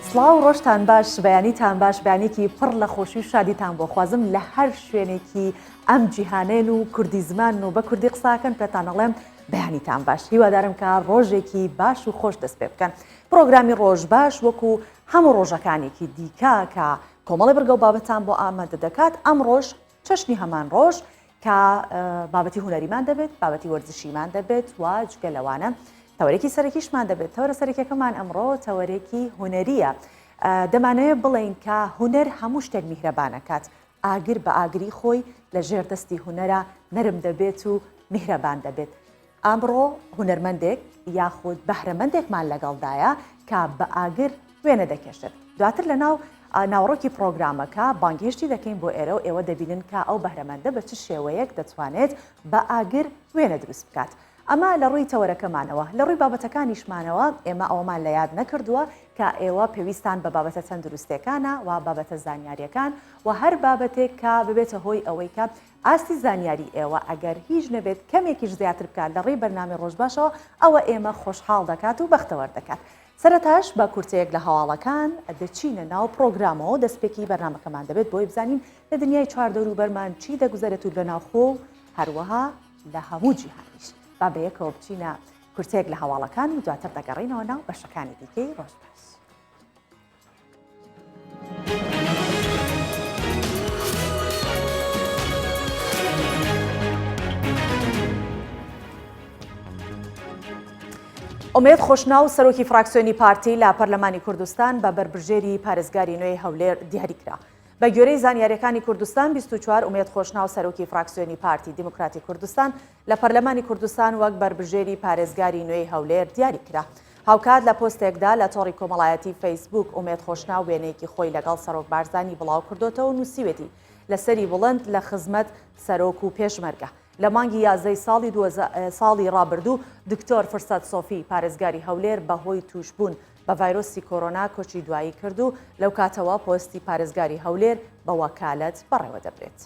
سڵاو ڕۆژتان باش بەیانیتان باش بەیانێکی پڕ لە خۆشی و شادیتان بۆ خوازم لە هەر شوێنێکی ئەم جیهانێن و کوردی زمان و بە کوردی قساکەن پێتانەڵێم بەیانیتان باش هیوادارم کە ڕۆژێکی باش و خۆش دەست پێ بکەن پرۆگرامی ڕۆژ باش وەکو هەموو ڕۆژەکانێکی دیکە کە کۆمەڵی بەرگە و بابەتان بۆ ئامادە دەکات ئەم ڕۆژ چەشنی هەمان ڕۆژ کە بابەتی هونەریمان دەبێت بابەتی وەرزشیمان دەبێت و جگە لەوانە تەوەرێکی سەرەکیشمان دەبێت تەوەرە سەرەکیەکەمان ئەمڕۆ تەوەرێکی هونەریە دەمانەوێت بڵێن کە هونەر هەموو شتێک میهرەبانەکات ئاگر بە ئاگری خۆی لە ژێر دەستی هونەرە نەرم دەبێت و میهرەبان دەبێت ئەمڕۆ هونەرمەندێک یاخود بەهرەمەندێکمان لەگەڵدایە کە بە ئاگر وێنە دەکێشێت دواتر لە ناوڕۆکی پرۆگرامەکە بانگهێشتی دەکەین بۆ ئێرە و ئێوە دەبینن کە ئەو بەهرەمەندە بە چ شێوەیەک دەتوانێت بە ئاگر وێنە دروست بکات ئەمە لە ڕووی تەوەرەکەمانەوە لە ڕووی بابەتەکانیشمانەوە ئێمە ئەومان لە یاد نەکردووە کە ئێوە پێویستان بە بابەتە تەندروستیەکانە و بابەتە زانیاریەکان و هەر بابەتێک کە ببێتە هۆی ئەوەی کە ئاستی زانیاری ئێوە ئەگەر هیچ نەبێت کەمێکیش زیاتر بکات لە ڕێی بەرنامەی ڕۆژ باشەوە ئەوە ئێمە خۆشحاڵ دەکات و بەختەوەر دەکات سەرەتاش بە کورتەیەک لە هەواڵەکان دەچینە ناو پرۆگرامەوە دەستپێکی بەرنامەکەمان دەبێت بۆی بزانین لە دنیای چواردەور و بەرمان چی دەگوزارێت و لە ناوخۆ هەروەها لە هەموو جیهانیش با بە یەکەوە بچینە کورتێک لە هەواڵەکان و دواتر دەگەڕینەوە ناو بەشەکانی دیکەی ڕۆژ باش. ئومێد خۆشناو سەرۆکی فراکسیۆنی پارتی لە پەرلەمانی کوردستان بە بربژێری پارێزگاری نوێی هەولێر دیاریکرا. بە گوێرەی زانیاریەکانی کوردستان 24 ئومێد خۆشناو سەرۆکی فراکسیۆنی پارتی دیموکراتی کوردستان لە پەرلەمانی کوردستان وەک بربژێری پارێزگاری نوێی هەولێر دیاریکرا. هاوکات لە پۆستێکدا لە تۆڕی کۆمەڵایەتی فەیسبوک ئومێد خۆشناو وێنەیەکی خۆی لەگەڵ سەرۆک بارزانی بڵاو کردوتەوە و نووسیوێتی لەسەری بڵند لە خزمەت سەرۆک و پێشمەرگە. لە مانگی یازدەی ساڵی ڕابردوو دکتۆر فرسەت سۆفی پارێزگاری هەولێر بەهۆی توشبوون بە ڤایرۆسی کۆرۆنا کۆچی دوایی کرد و لەو کاتەوە پۆستی پارێزگاری هەولێر بە وەکالەت بەڕێوە دەبرێت.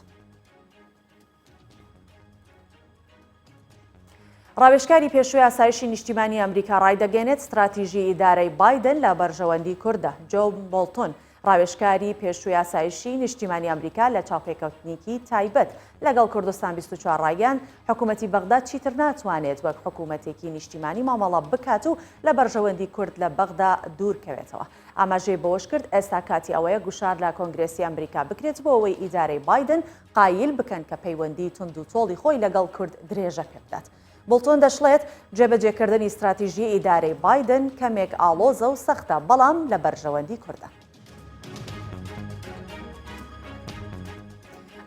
ڕاوێژکاری پێشووی ئاسایشی نیشتیمانی ئەمریکا ڕایدەگەێنێت ستراتیژی ئیدارەی بایدن لە بەرژەوەندی کووردە. جۆ بۆڵتۆن ڕاوێژکاری پێشووی ئاسایشی نیشتیمانی ئەمریکا لە چاوپێکەوتنیکی تایبەت لەگەڵ کوردستان 24 ڕایگەیاند حکوومەتی بەغداد چیتر ناتوانێت وەک حکوومەتێکی نیشتیمانی مامەڵە بکات و لە بەرژەوەندی کورد لە بەغدا دوورکەوێتەوە. ئاماژەی بەوەش کرد ئێستا کاتی ئەوەیە گوشار لە کۆنگرێسی ئەمریکا بکرێت بۆ ئەوەی ئیدارەی بایدن قایل بکەن کە پەیوەندی تند و تۆڵی خۆی لەگەڵ کورد درێژە پێ بدات. بڵتۆن دەشڵێت جێبەجێکردنی استراتیژی ئیدارەی بایدن کەمێک ئاڵۆزە و سەختە بەڵام لە بەرژەوەندی کوردە.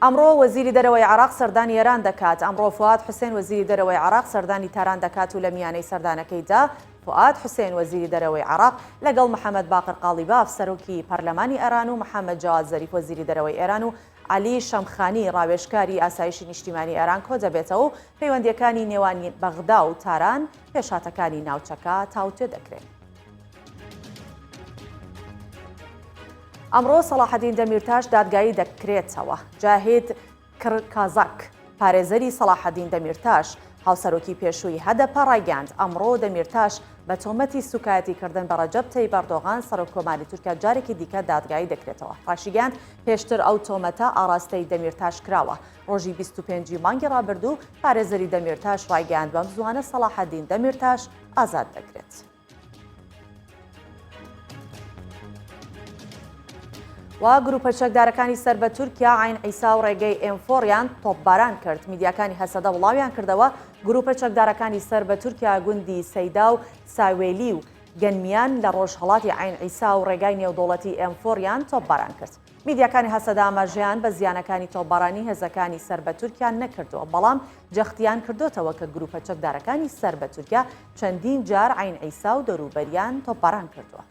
ئەمڕۆ وەزیری دەرەوەی عێراق سەردانی ئێران دەکات. ئەمڕۆ فواد حوسێن وەزیری دەرەوەی عێراق سەردانی تاران دەکات و لە میانەی سەردانەکەیدا فواد حوسێن وەزیری دەرەوەی عێراق لەگەڵ محەممەد باقر قالیباف سەرۆکی پەرلەمانی ئێران و محەممەد جاواد زەریف وەزیری دەرەوەی ئێران و علی شەمخانی ڕاوێژکاری ئاسایشی نیشتیمانی ئێران کۆ دەبێتەوە و پەیوەندیەکانی نێوانی بەغدا و تاران پێشاتەکانی ناوچەکە تاوتێ دەکرێت. ئەمڕۆ سەلاحەدین دەمیرتاش دادگایی دەکرێتەوە. جاهید کازاک پارێزەری سەلاحەدین دەمیرتاش هاوسەرۆکی پێشووی هەدەپە ڕایگەاند ئەمڕۆ دەمیرتاش بە تۆمەتی سوکایەتیکردن بە ڕەجەب تەیب ئەردۆغان سەرۆک کۆماری تورکیا جارێکی دیکە دادگایی دەکرێتەوە. ڕاشیگەاند پێشتر ئەو تۆمەتە ئاراستەی دەمیرتاش کراوە. ڕۆژی 25 مانگی ڕابردوو پارێزەری دەمیرتاش ڕایگەاند بەم زوانە سەلاحەدین دەمیرتاش ئازاد دەکرێت. و گروپە چەکدارەکانی سەر بە تورکیا عین عیسا و ڕێگەی ئێمفۆریان تۆپباران کرد. میدیاکانی هەسەدە وڵاویان کردەوە گروپە چەکدارەکانی سەر بە تورکیا گوندی سەیدا و ساوێلی و گەنمیان لە ڕۆژهەڵاتی عین عیسا و ڕێگای نێودوڵەتی ئێمفۆریان تۆپباران کرد. میدیاکانی هەسەدا ئاماژەیان بە زیانەکانی تۆپبارانی هێزەکانی سەر بە تورکیان نەکردووە بەڵام جەختیان کردوتەوە کە گروپە چەکدارەکانی سەر بە تورکیا چەندین جار عین عیسا و دەوروبەریان تۆپباران کردووە.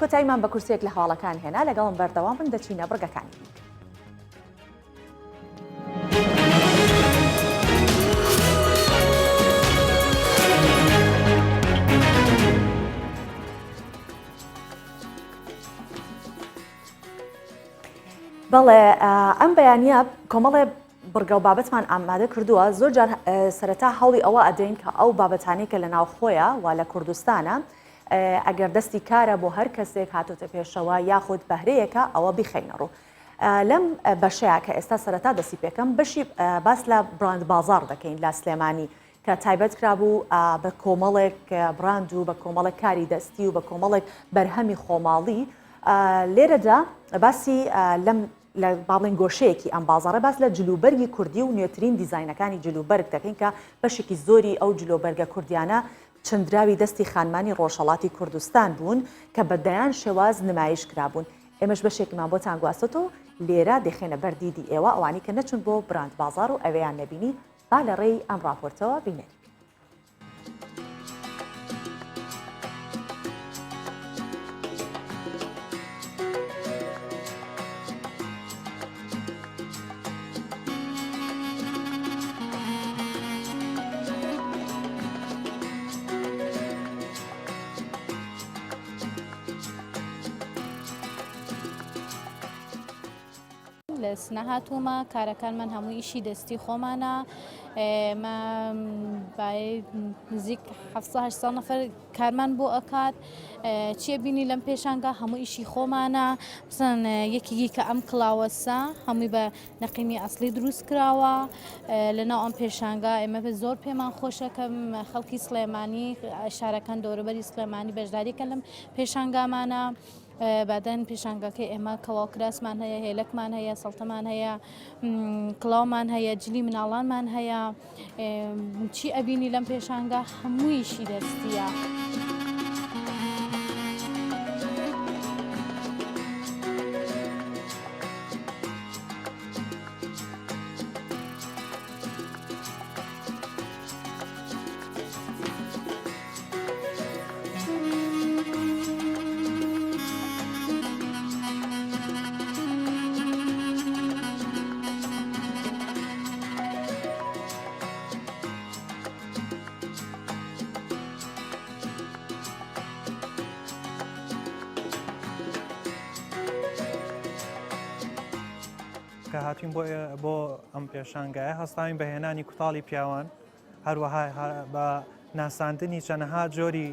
کۆتاییمان بە کورسێک لە هەواڵەکان هێنا لەگەڵم بەردەوام بن دەچینە بڕگەکانی. بەڵێ ئەم بەیانیە کۆمەڵێ بڕگە و بابەتمان ئامادە کردووە زۆر جار سەرەتا هەڵی ئەوە ئەدەین کە ئەو بابەتانەی کە لە ناو خۆیە و لە کوردستانە ئەگەر دەستی کارە بۆ هەر کەسێک هاتوتە پێشەوە یاخود بەهرەیەکە ئەوە بیخەینە ڕوو. لەم بەشەیە کە ئێستا سەرەتا دەستی پێکەم بەشی باس لە براند بازار دەکەین لە سلێمانی کە تایبەت کرابوو بە کۆمەڵێک براند و بە کۆمەڵێک کاری دەستی و بە کۆمەڵێک بەرهەمی خۆماڵی. لێرەدا باسی لە باڵین گۆشەیەکی ئەم بازارە باس لە جلوبەرگی کوردی و نوێترین دیزاینەکانی جلوبەرگ دەکەین کە بەشێکی زۆری ئەو جلوبەرگە کوردیانە چندراوی دەستی خانمانی ڕۆژهەڵاتی کوردستان بوون کە بەدەیان شێواز نمایش کرابوون. ئێمەش بەشێکمان بۆتان گواستۆ لێرە دەخێنە بەردیدی ئێوە ئەوانی کە نەچون بۆ براند بازار و ئەوەیان نەبینی با لە ڕێی ئەم راپۆرتەوە بینێن. لە سنەهاتوومە کارەکانمان هەموو ئیشی دەستی خۆمانە نزیک 700 نەفەر کارمان بۆ ئەکات چیە بینی لەم پێشانگە هەموو ئیشی خۆمانە مثلەن یەکێکی کە ئەم کڵاوەسە هەمووی بە نەقیمی ئەسلی دروست کراوە لەناو ئەم پێشانگە ئێمە زۆر پێمان خۆشە کە خەڵکی سلێمانی شارەکان دەوروبەری سلێمانی بەشداریکە لەم پێشانگامانە. بادەن پێشانگەکەی ئێمە کەواکراسمان هەیە هێلکمان هەیە سەڵتەمان هەیە کڵاومان هەیە جلی مناڵانمان هەیە چی ئەبینی لەم پێشانگە هەموویشی دەستیە. کە هاتوین بۆ ئەم پێشانگایە هەستاوین بە هێنانی کوتاڵی پیاوان هەروەها بە ناساندنی چەندەها جۆری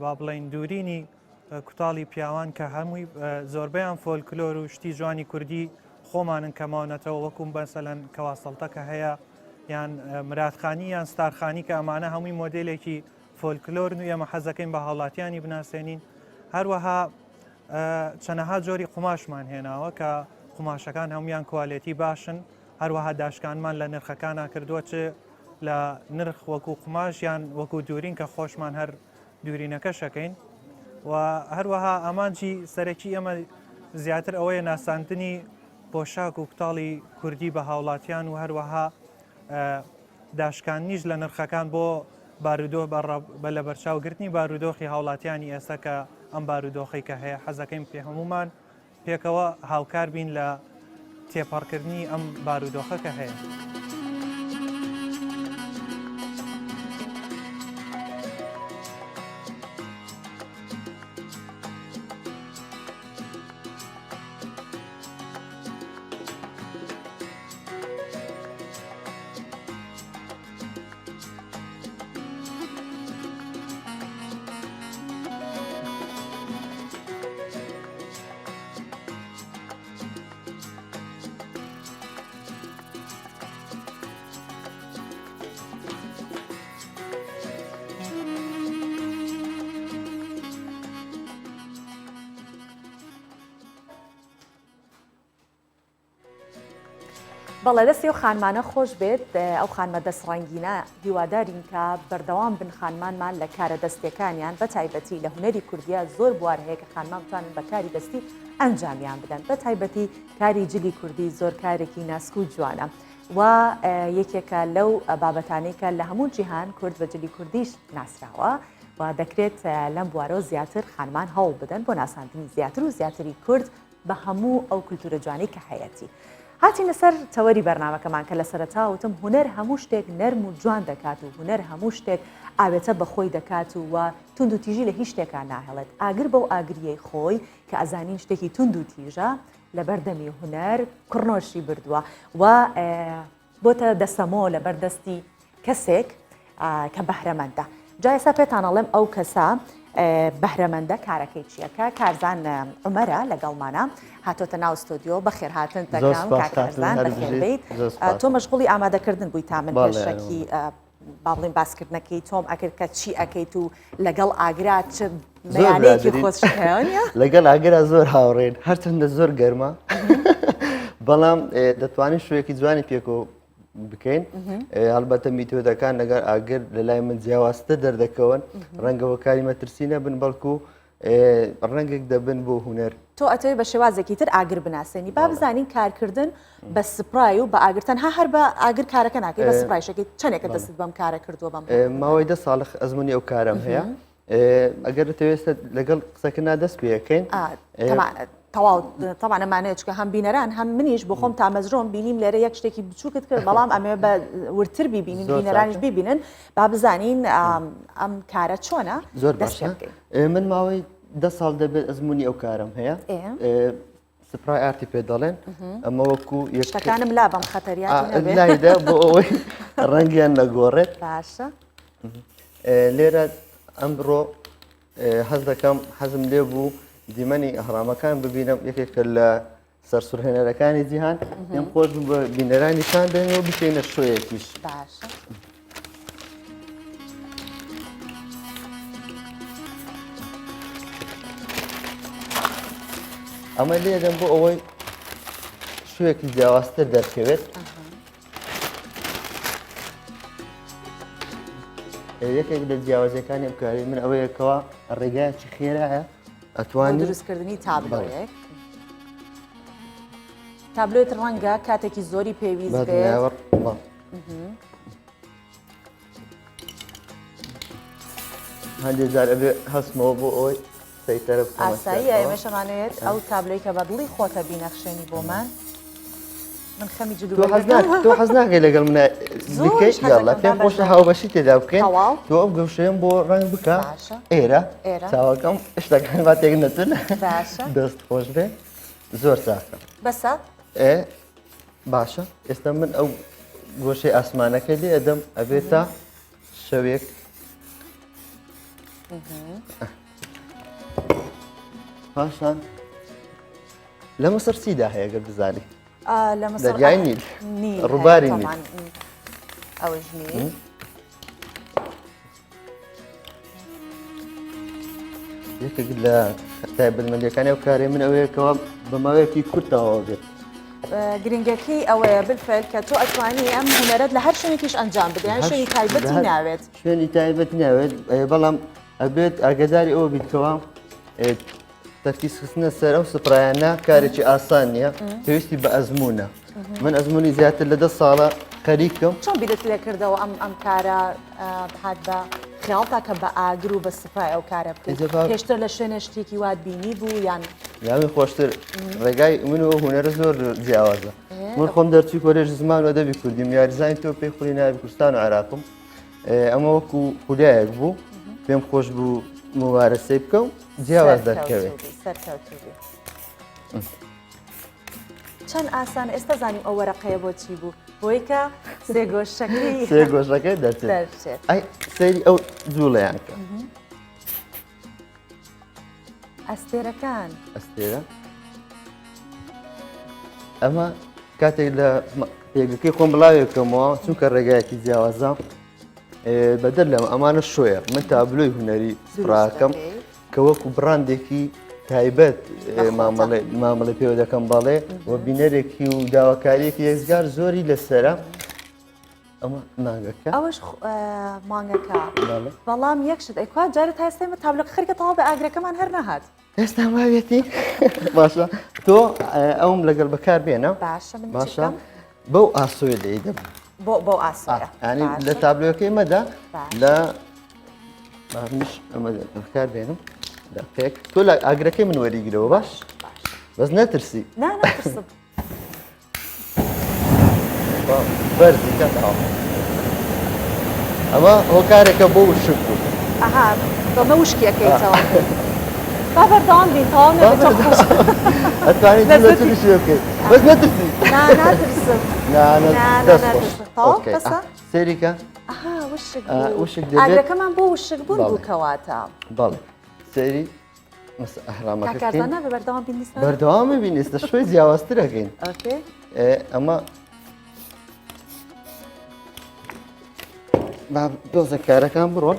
با بڵین دوورینی کوتاڵی پیاوان کە هەمووی زۆربەیان فۆلکلۆر و شتی جوانی کوردی خۆمانن کەماونەتەوە وەکوم بەسەلەن کەواسەڵتەکە هەیە یان مراتخانی یان ستارخانی کە ئەمانە هەمووی مۆدلێکی فۆلکلۆرن و ئێمە حەزەکەین بە هاوڵاتیانی بناسێنین. هەروەها چەندەها جۆری قوماشمان هێناوە کە قوماشەکان هەمویان کوالێتی باشن هەروەها داشکانمان لە نرخەکانە کردووە چ لە نرخ وەکو قوماش یان وەکو دوورین کە خۆشمان هەر دوورینەکە شەکەین و هەروەها ئامانجی سەرەکی ئەمە زیاتر ئەوەیە ناساندنی پۆشاک و کوتاڵی کوردی بە هاوڵاتیان و هەروەها داشکانیش لە نرخەکان بۆ بارودۆ بە لە بەرچاوگرتنی بارودۆخی هاوڵاتیانی ئێستا کە ئەم بارودۆخی کە هەیە حەزەکەین پێ هەمومان پێکەوە هاوکار بین لە تێپەڕکردنی ئەم بارودۆخە کە هەیە. بەڵێ دەستی ئەو خانمانە خۆش بێت ئەو خانمە دەستڕەنگینە هیوادارین کە بەردەوام بن خانمانمان لە کارە دەستەکانیان بە تایبەتی لە هونەری کوردیا زۆر بوار هەیە کە خانمان بتوانن بە کاری دەستی ئەنجامیان بدەن بە تایبەتی کاری جلی کوردی زۆر کارێکی ناسک و جوانە و یەکێکە لەو بابەتانەی کە لە هەموو جیهان کورد بە جلی کوردیش ناسراوە و دەکرێت لەم بوارەوە زیاتر خانمان هەوڵ بدەن بۆ ناساندنی زیاتر و زیاتری کورد بە هەموو ئەو کولتورە جوانەی کە هەیەی. هاتینە سەر تەوەری بەرنامەکەمان کە لە سەرەتاوتم هونەر هەموو شتێک نەرم و جوان دەکات و هونەر هەموو شتێک ئاوێتە بەخۆی دەکات و تونند و تیژی لە هیچ شتێکان ناهێڵێت ئاگر بەو ئاگریەی خۆی کە ئەزانین شتێکی تونند و تیژە لە بەردەمی هوەر کوڕنۆشی بردووە و بۆتە دەسەمۆ لە بەردەستی کەسێک کە بەهرەمەندە. جا ئێستا پێتانەڵێم ئەو کەسە بەهرەمەندە کارەکەی چیەکە. کارزان عومەرە لەگەڵمانە هاتۆتە ناو ستۆدیۆ بەخێر هاتن دەکەم کاکارزان بەخێربیت. تۆ مەشغوڵی ئامادەکردن بووی تا من پێشەکی باڵین باسکردنەکەی تۆم ئەکرد کە چی ئەەکەیت و لەگەڵ ئاگرا چ بەیانەیەکی خۆشیانە لەگەڵ ئاگرا زۆر هاوڕێن هەرچەندە زۆر گەرمە بەڵام دەتوانین شوێکی جوانی پێکۆ بکەین. هەڵبەتە میتۆدەکان لەگەر ئاگر لە لای من جیاوازتە دەردەکەون ڕەنگەوە کاری مەترسی نەبن بەڵکو ڕەنگێک دەبن بۆ هوەر. تۆ ئەتەوێت بە شێوازێکی تر ئاگر بناسێنی با بزانین کارکردن بە سپرای و بە ئاگرتن هەر بە ئاگر کارەکە ناکەی بە سپرایشەکەی چەندێکە دەست بەم کارە کردووە بەم ماوەی 10 ساڵ ئەزمموی ئەو کارم هەیە. ئەگەر دەتەوێستە لەگەڵ قسەکەنا دەست پێەکەین تەواو تەوان ئەمانەیە چکە هەم بینەران هەم منیش بۆ خۆم تامەزرۆم بینیم لێرە یەک شتێکی بچووکت کرد بەڵام ئەمێ بە ورتر بیبینین بینەرانیش ببینن با بزانین ئەم کارە چۆنە زۆر باشە. من ماوەی 10 ساڵ دەبێت ئەزمموی ئەو کارم هەیە. سپرای ئارتی پێ دەڵێن ئەمە وەکو شتەکانم لا بەم خەتەریاتی لایدا بۆ ئەوەی ڕەنگیان نەگۆڕێت. باشە لێرە ئەمڕۆ حەز دەکەم حەزم لێ بوو دیمەنی ئەهرامەکان ببینم یەکێکە لە سەرسوورهێنەرەکانی جیهان پێم خۆش بە بینەرانیشان دێنەوە بکەینە شوەیەکیش. باشە ئەمە لێدەم بۆ ئەوەی شوێکی جیاوازتر دەرکەوێت. یەکێک لە جیاوازەکانی ئەم من ئەوەیەکەوە ڕێگایکی خێرایە ئەتوانی دروستکردنی تابلۆیەک. تابلۆیت ڕەنگە کاتێکی زۆری پێویست بێت. هەندێک جار ئەبێ هەستمەوە بۆ ئەوەی سەیتەرە ئاسایی ئێمە شەمانەیەت ئەو تابلۆی کە بە دڵی خۆتە بینەخشێنی بۆمان. من خەمی جلو تۆ حەز ناکەی لەگەڵ منە بکەیت یاڵا پێم خۆشە هاوبەشی تێدا بکەین تۆ ئەو گەوشەیەم بۆ ڕنگ بکە ئێرە چاوەکەم شتەکان با تێک نەچن دەست خۆش بێ زۆر چاکە بەسە باشە. ئێستا من ئەو گۆشەی ئاسمانەکەی لێ ئەدەم ئەبێتە شەوێک پاشان لە مەسەر چیدا هەیە گەر بزانی لە مەسەر دەریای نیل ڕووباری نیل ئەوەش نیل یەکێک لە تایبەتمەندیەکانی ئەو کارێ من ئەوەیەکەوە بە ماوەیەکی کورتەوە بێت. گرنگەکەی ئەوەیە بالفعل کە تۆ ئەتوانی ئەم هونەرەت لە هەر شوێنێکیش ئەنجام بدەیان شوێنی تایبەتی ناوێت شوێنی تایبەتی ناوێت بەڵام ئەبێت ئاگداری ئەوە بیتکەوە تەرکیزخستنە سەر ئەو سپرایانە کارێکی ئاسان نییە پێویستی بە ئەزمونە. من ئەزمموی زیاتر لە 10 ساڵە خەریکم. چۆن بیرت لێ کردەوە ئەم کارە هات بە خیاڵتا کە بە ئاگر و بە سپای ئەو کارە بکەیت پێشتر لە شوێنە شتێکی وات بینی بوو یان یامی خۆشتر ڕێگای منەوە هوەرە زۆر جیاوازە. من خۆم دەرچی کۆلێژ زمان و ئەدەبی کوردیم یاریزانی تۆ پێی خوڵی ناوی کوردستان و عێراقم ئەمە وەکو خولایەک بوو پێم خۆش بوو مبارەسەی بکەم جیاواز دەکەوێت. چەند ئاسان ئێستا زانیم ئەو وەرەقەیە بۆچی بوو بۆی کە سێ گۆشەکەی دەچێت ئەی سەیری ئەو جوڵەیان کە ئەستێرەکان ئەستێرە ئەمە کاتێک لە پێگەکەی خۆم بڵاوێکەمەوە چونکە ڕێگایەکی جیاوازە بەدەر لەمە ئەمانە شوێە من تابلۆی هوەری سپراکەم کە وەکو بڕاندێکی تایبەت مامەڵی پێوە دەکەم بەڵێ و بینەرێکی و داواکاریەکی یەکجار زۆری لەسرە ئەمە مانگەکە ئەوەش مانگەکە بەڵام یەکشت ئەیکوا جارێت هەستێمە تابلۆکە خەریکە تەواو بە ئاگرەکەمان هەر نەهات ئێستا ماوێتی باشە تۆ ئەوم لەگەڵ بەکار بێنە باشە بەو ئاسۆی دەیدەم بۆ ئاسۆیە ینی لە تابلۆکەی مەدا لە ئەمە بەکار بێنم پێک تۆ لە ئاگرەکەی من وەریگرەوە باش بەس نەترسی ناترسم بەرزی کەتەوە ئەمە هۆکارێکە بۆ وشک بوو ئەها بەمە وشکیەکەیتەوە با بەردەوام بین تەواو نەبێت خۆش. ئەتوانیت لەزەتی. شوێ بکەیت بەس نەترسی ناترسم. دەست خۆش تەواو ئۆکەی. بەسە؟ سێریکە ئاها وشک وشک دەبێت. ئاگرەکەمان بۆ وشک بوون بەڵێ. بوو کەواتە. بەڵێ سێری ئەهرامەکە کاکارزان نابێ بەردەوام بین دیسان؟ بەردەوام ببین ئێستا شوێ جیاوازترەکەین ئۆکێ. ئەمە دۆزە کارەکان بڕۆن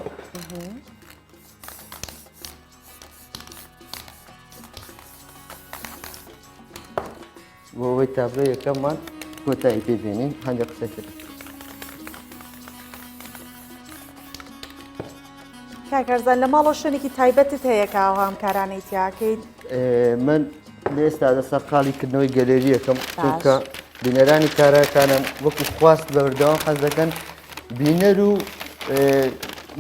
بۆ ئەوەی تابلۆ یەکەممان کۆتایی پێبێنین هەندێک قسەکرد. کاکارزان لە ماڵەوە شوێنێکی تایبەتت هەیە کە ئەو هەمکارانەی تیاکەیت؟ من لە ئێستا دەسەر قاڵیکردنەوەی گەلێریەکەم چونکە بینەرانی کارەکانم وەکو خواست بە بەردەوام حەز دەکەن بینەر و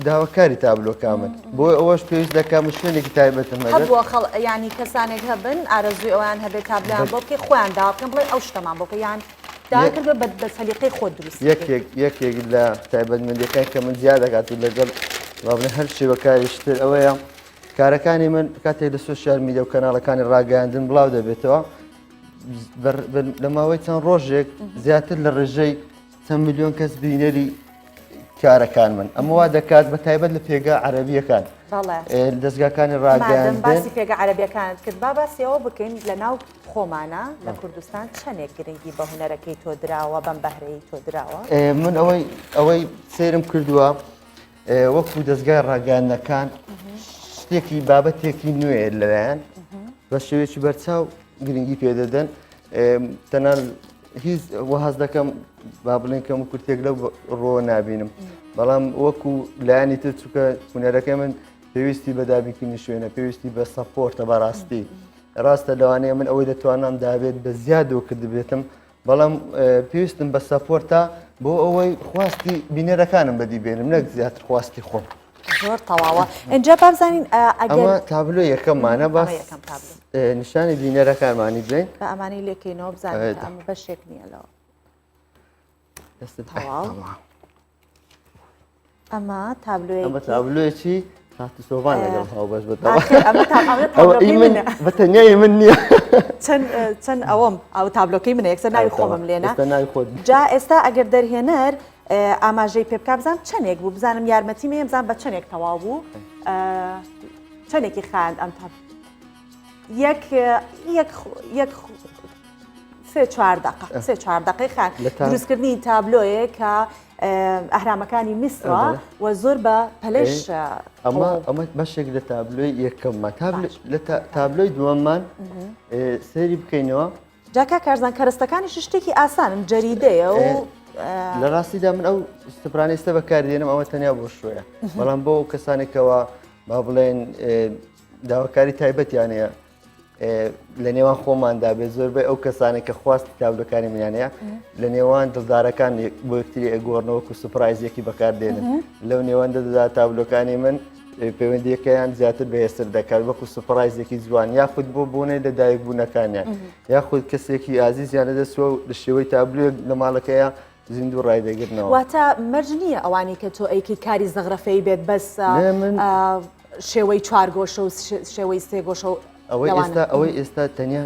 داواکاری تابلۆکامن بۆ ئەوەش پێویست دەکەم شوێنێکی تایبەتم هەبێت. هەبووە ینی کەسانێک هەبن ئارەزوی ئەویان هەبێت تابلیان بۆ بکەی خۆیان داوا بکەن بڵێ ئەو شتەمان بۆکە یان داکردە بە سەلیقەی خۆ دروست یەکێک لە تایبەتمەندیەکانی کە من زیاد دەکات و لەگەڵ بابنە هەر شێوەکاری شتر ئەوەیە کارەکانی من کاتێک لە سوشیال میدیا و کەناڵەکانی ڕاگەاندن بڵاو دەبێتەوە لە ماوەی چەند ڕۆژێک زیاتر لە ڕێژەی چەند میلیۆن کەس بینەری کارەکان من ئەمە وا دەکات بە تایبەت لە پێگا عەرەبیەکان دەستگاکانی ڕاگەاندن باسی پێگە عەرەبیەکانت کرد با باسیەوە بکەین لە ناو خۆمانە لە کوردستان چەندێک گرنگی بە هونەرەکەی تۆ درراوە بەم بەهرەی تۆ درراوە من ئەوەی سێرم کردووە وەکو دەستگای ڕاگەاندنەکان شتێکی بابەتێکی نوێ لەلایەن بە شێوەیەکی بەرچاو گرنگی پێدەدەن تەنان هیچ وەهاز دەکەم با بڵێن کەم و کورتێک لەو ڕۆ نابینم بەڵام وەکو لایانی تر چووکە هونەرەکەی من پێویستی بە دابینکردنی شوێنە پێویستی بە سەپۆرتە بەڕاستی ڕاستە لەوانەیە من ئەوەی دەتوانم دابێت بە زیادەوە کردبێتم بەڵام پێویستم بە سەپۆرتە بۆ ئەوەی خواستی بینەرەکانم بەدیبێنم نەک زیاتر خواستی خۆم. زۆر تەواوە ئەجا بابزانین ئەمە تابلۆ یەکەممانە باس نیشانی بینەرەکانمانی بڵێن بە ئەمانی لێکەینەوە بزانین ئەمە بەشێک نییە لەوە ئەمە تابلۆیەکی هاتو سۆڤان لەگەڵ هاو بەش بە تەنیای من نییە چەند ئەوەم ئەو تابلۆکەی منە یەکسەر ناوی خۆمم لێنە جا ئێستا ئەگەر دەرهێنەر ئاماژەی پێ بکە بزانم چەندێک بوو بزانم یارمەتی مێ بزانم بە چەندێک تەواو بوو چەندێکی خاند ئەم سێ چوار دقی خان دروستکردنی تابلۆیە کە ئەهرامەکانی میسرە و زۆر بە پەلش ئەمە بەشێک لە تابلۆی یەکەممە لە تابلۆی دووەممان سەیری بکەینەوە جاکە کارزان کەرستەکانی شتێکی ئاسانن جەریدەیە و لە ڕاستیدا من ئەو سپرانیستە بەکاردێنم ئەوە تەنیا بۆ شوێە بەڵام بۆ کەسانێکەوە با بڵێن داواکاری تایبەتیانەیە لە نێوان خۆماندا بێت زۆربەی ئەو کەسانێک کە خواستی تابلۆکانی منیانەیە لە نێوان دڵدارەکان بۆ یەکتری ئەگۆڕنەوەکو سوپرایزێکی بەکاردێنن لەو نێوەندەدا تابلۆکانی من پەیوەندیەکەیان زیاتر بەهێستر دەکات وەکو سوپرایزێکی جوان یاخود بۆ بوونەی لە دایک بوونەکانیان یاخود کەسێکی ئازیزیان لەدەستوە و لە شێوەی تابلۆیەک لە ماڵەکەیە زیندوو ڕایدەگرنەوە واتە مەرج نییە ئەوانی کە تۆ ئەیکی کاری زەغرەفەی بێت بەس شێوەی چوارگۆشە و شێوەی سێگۆشە و ئەوەی ئێستا تەنیا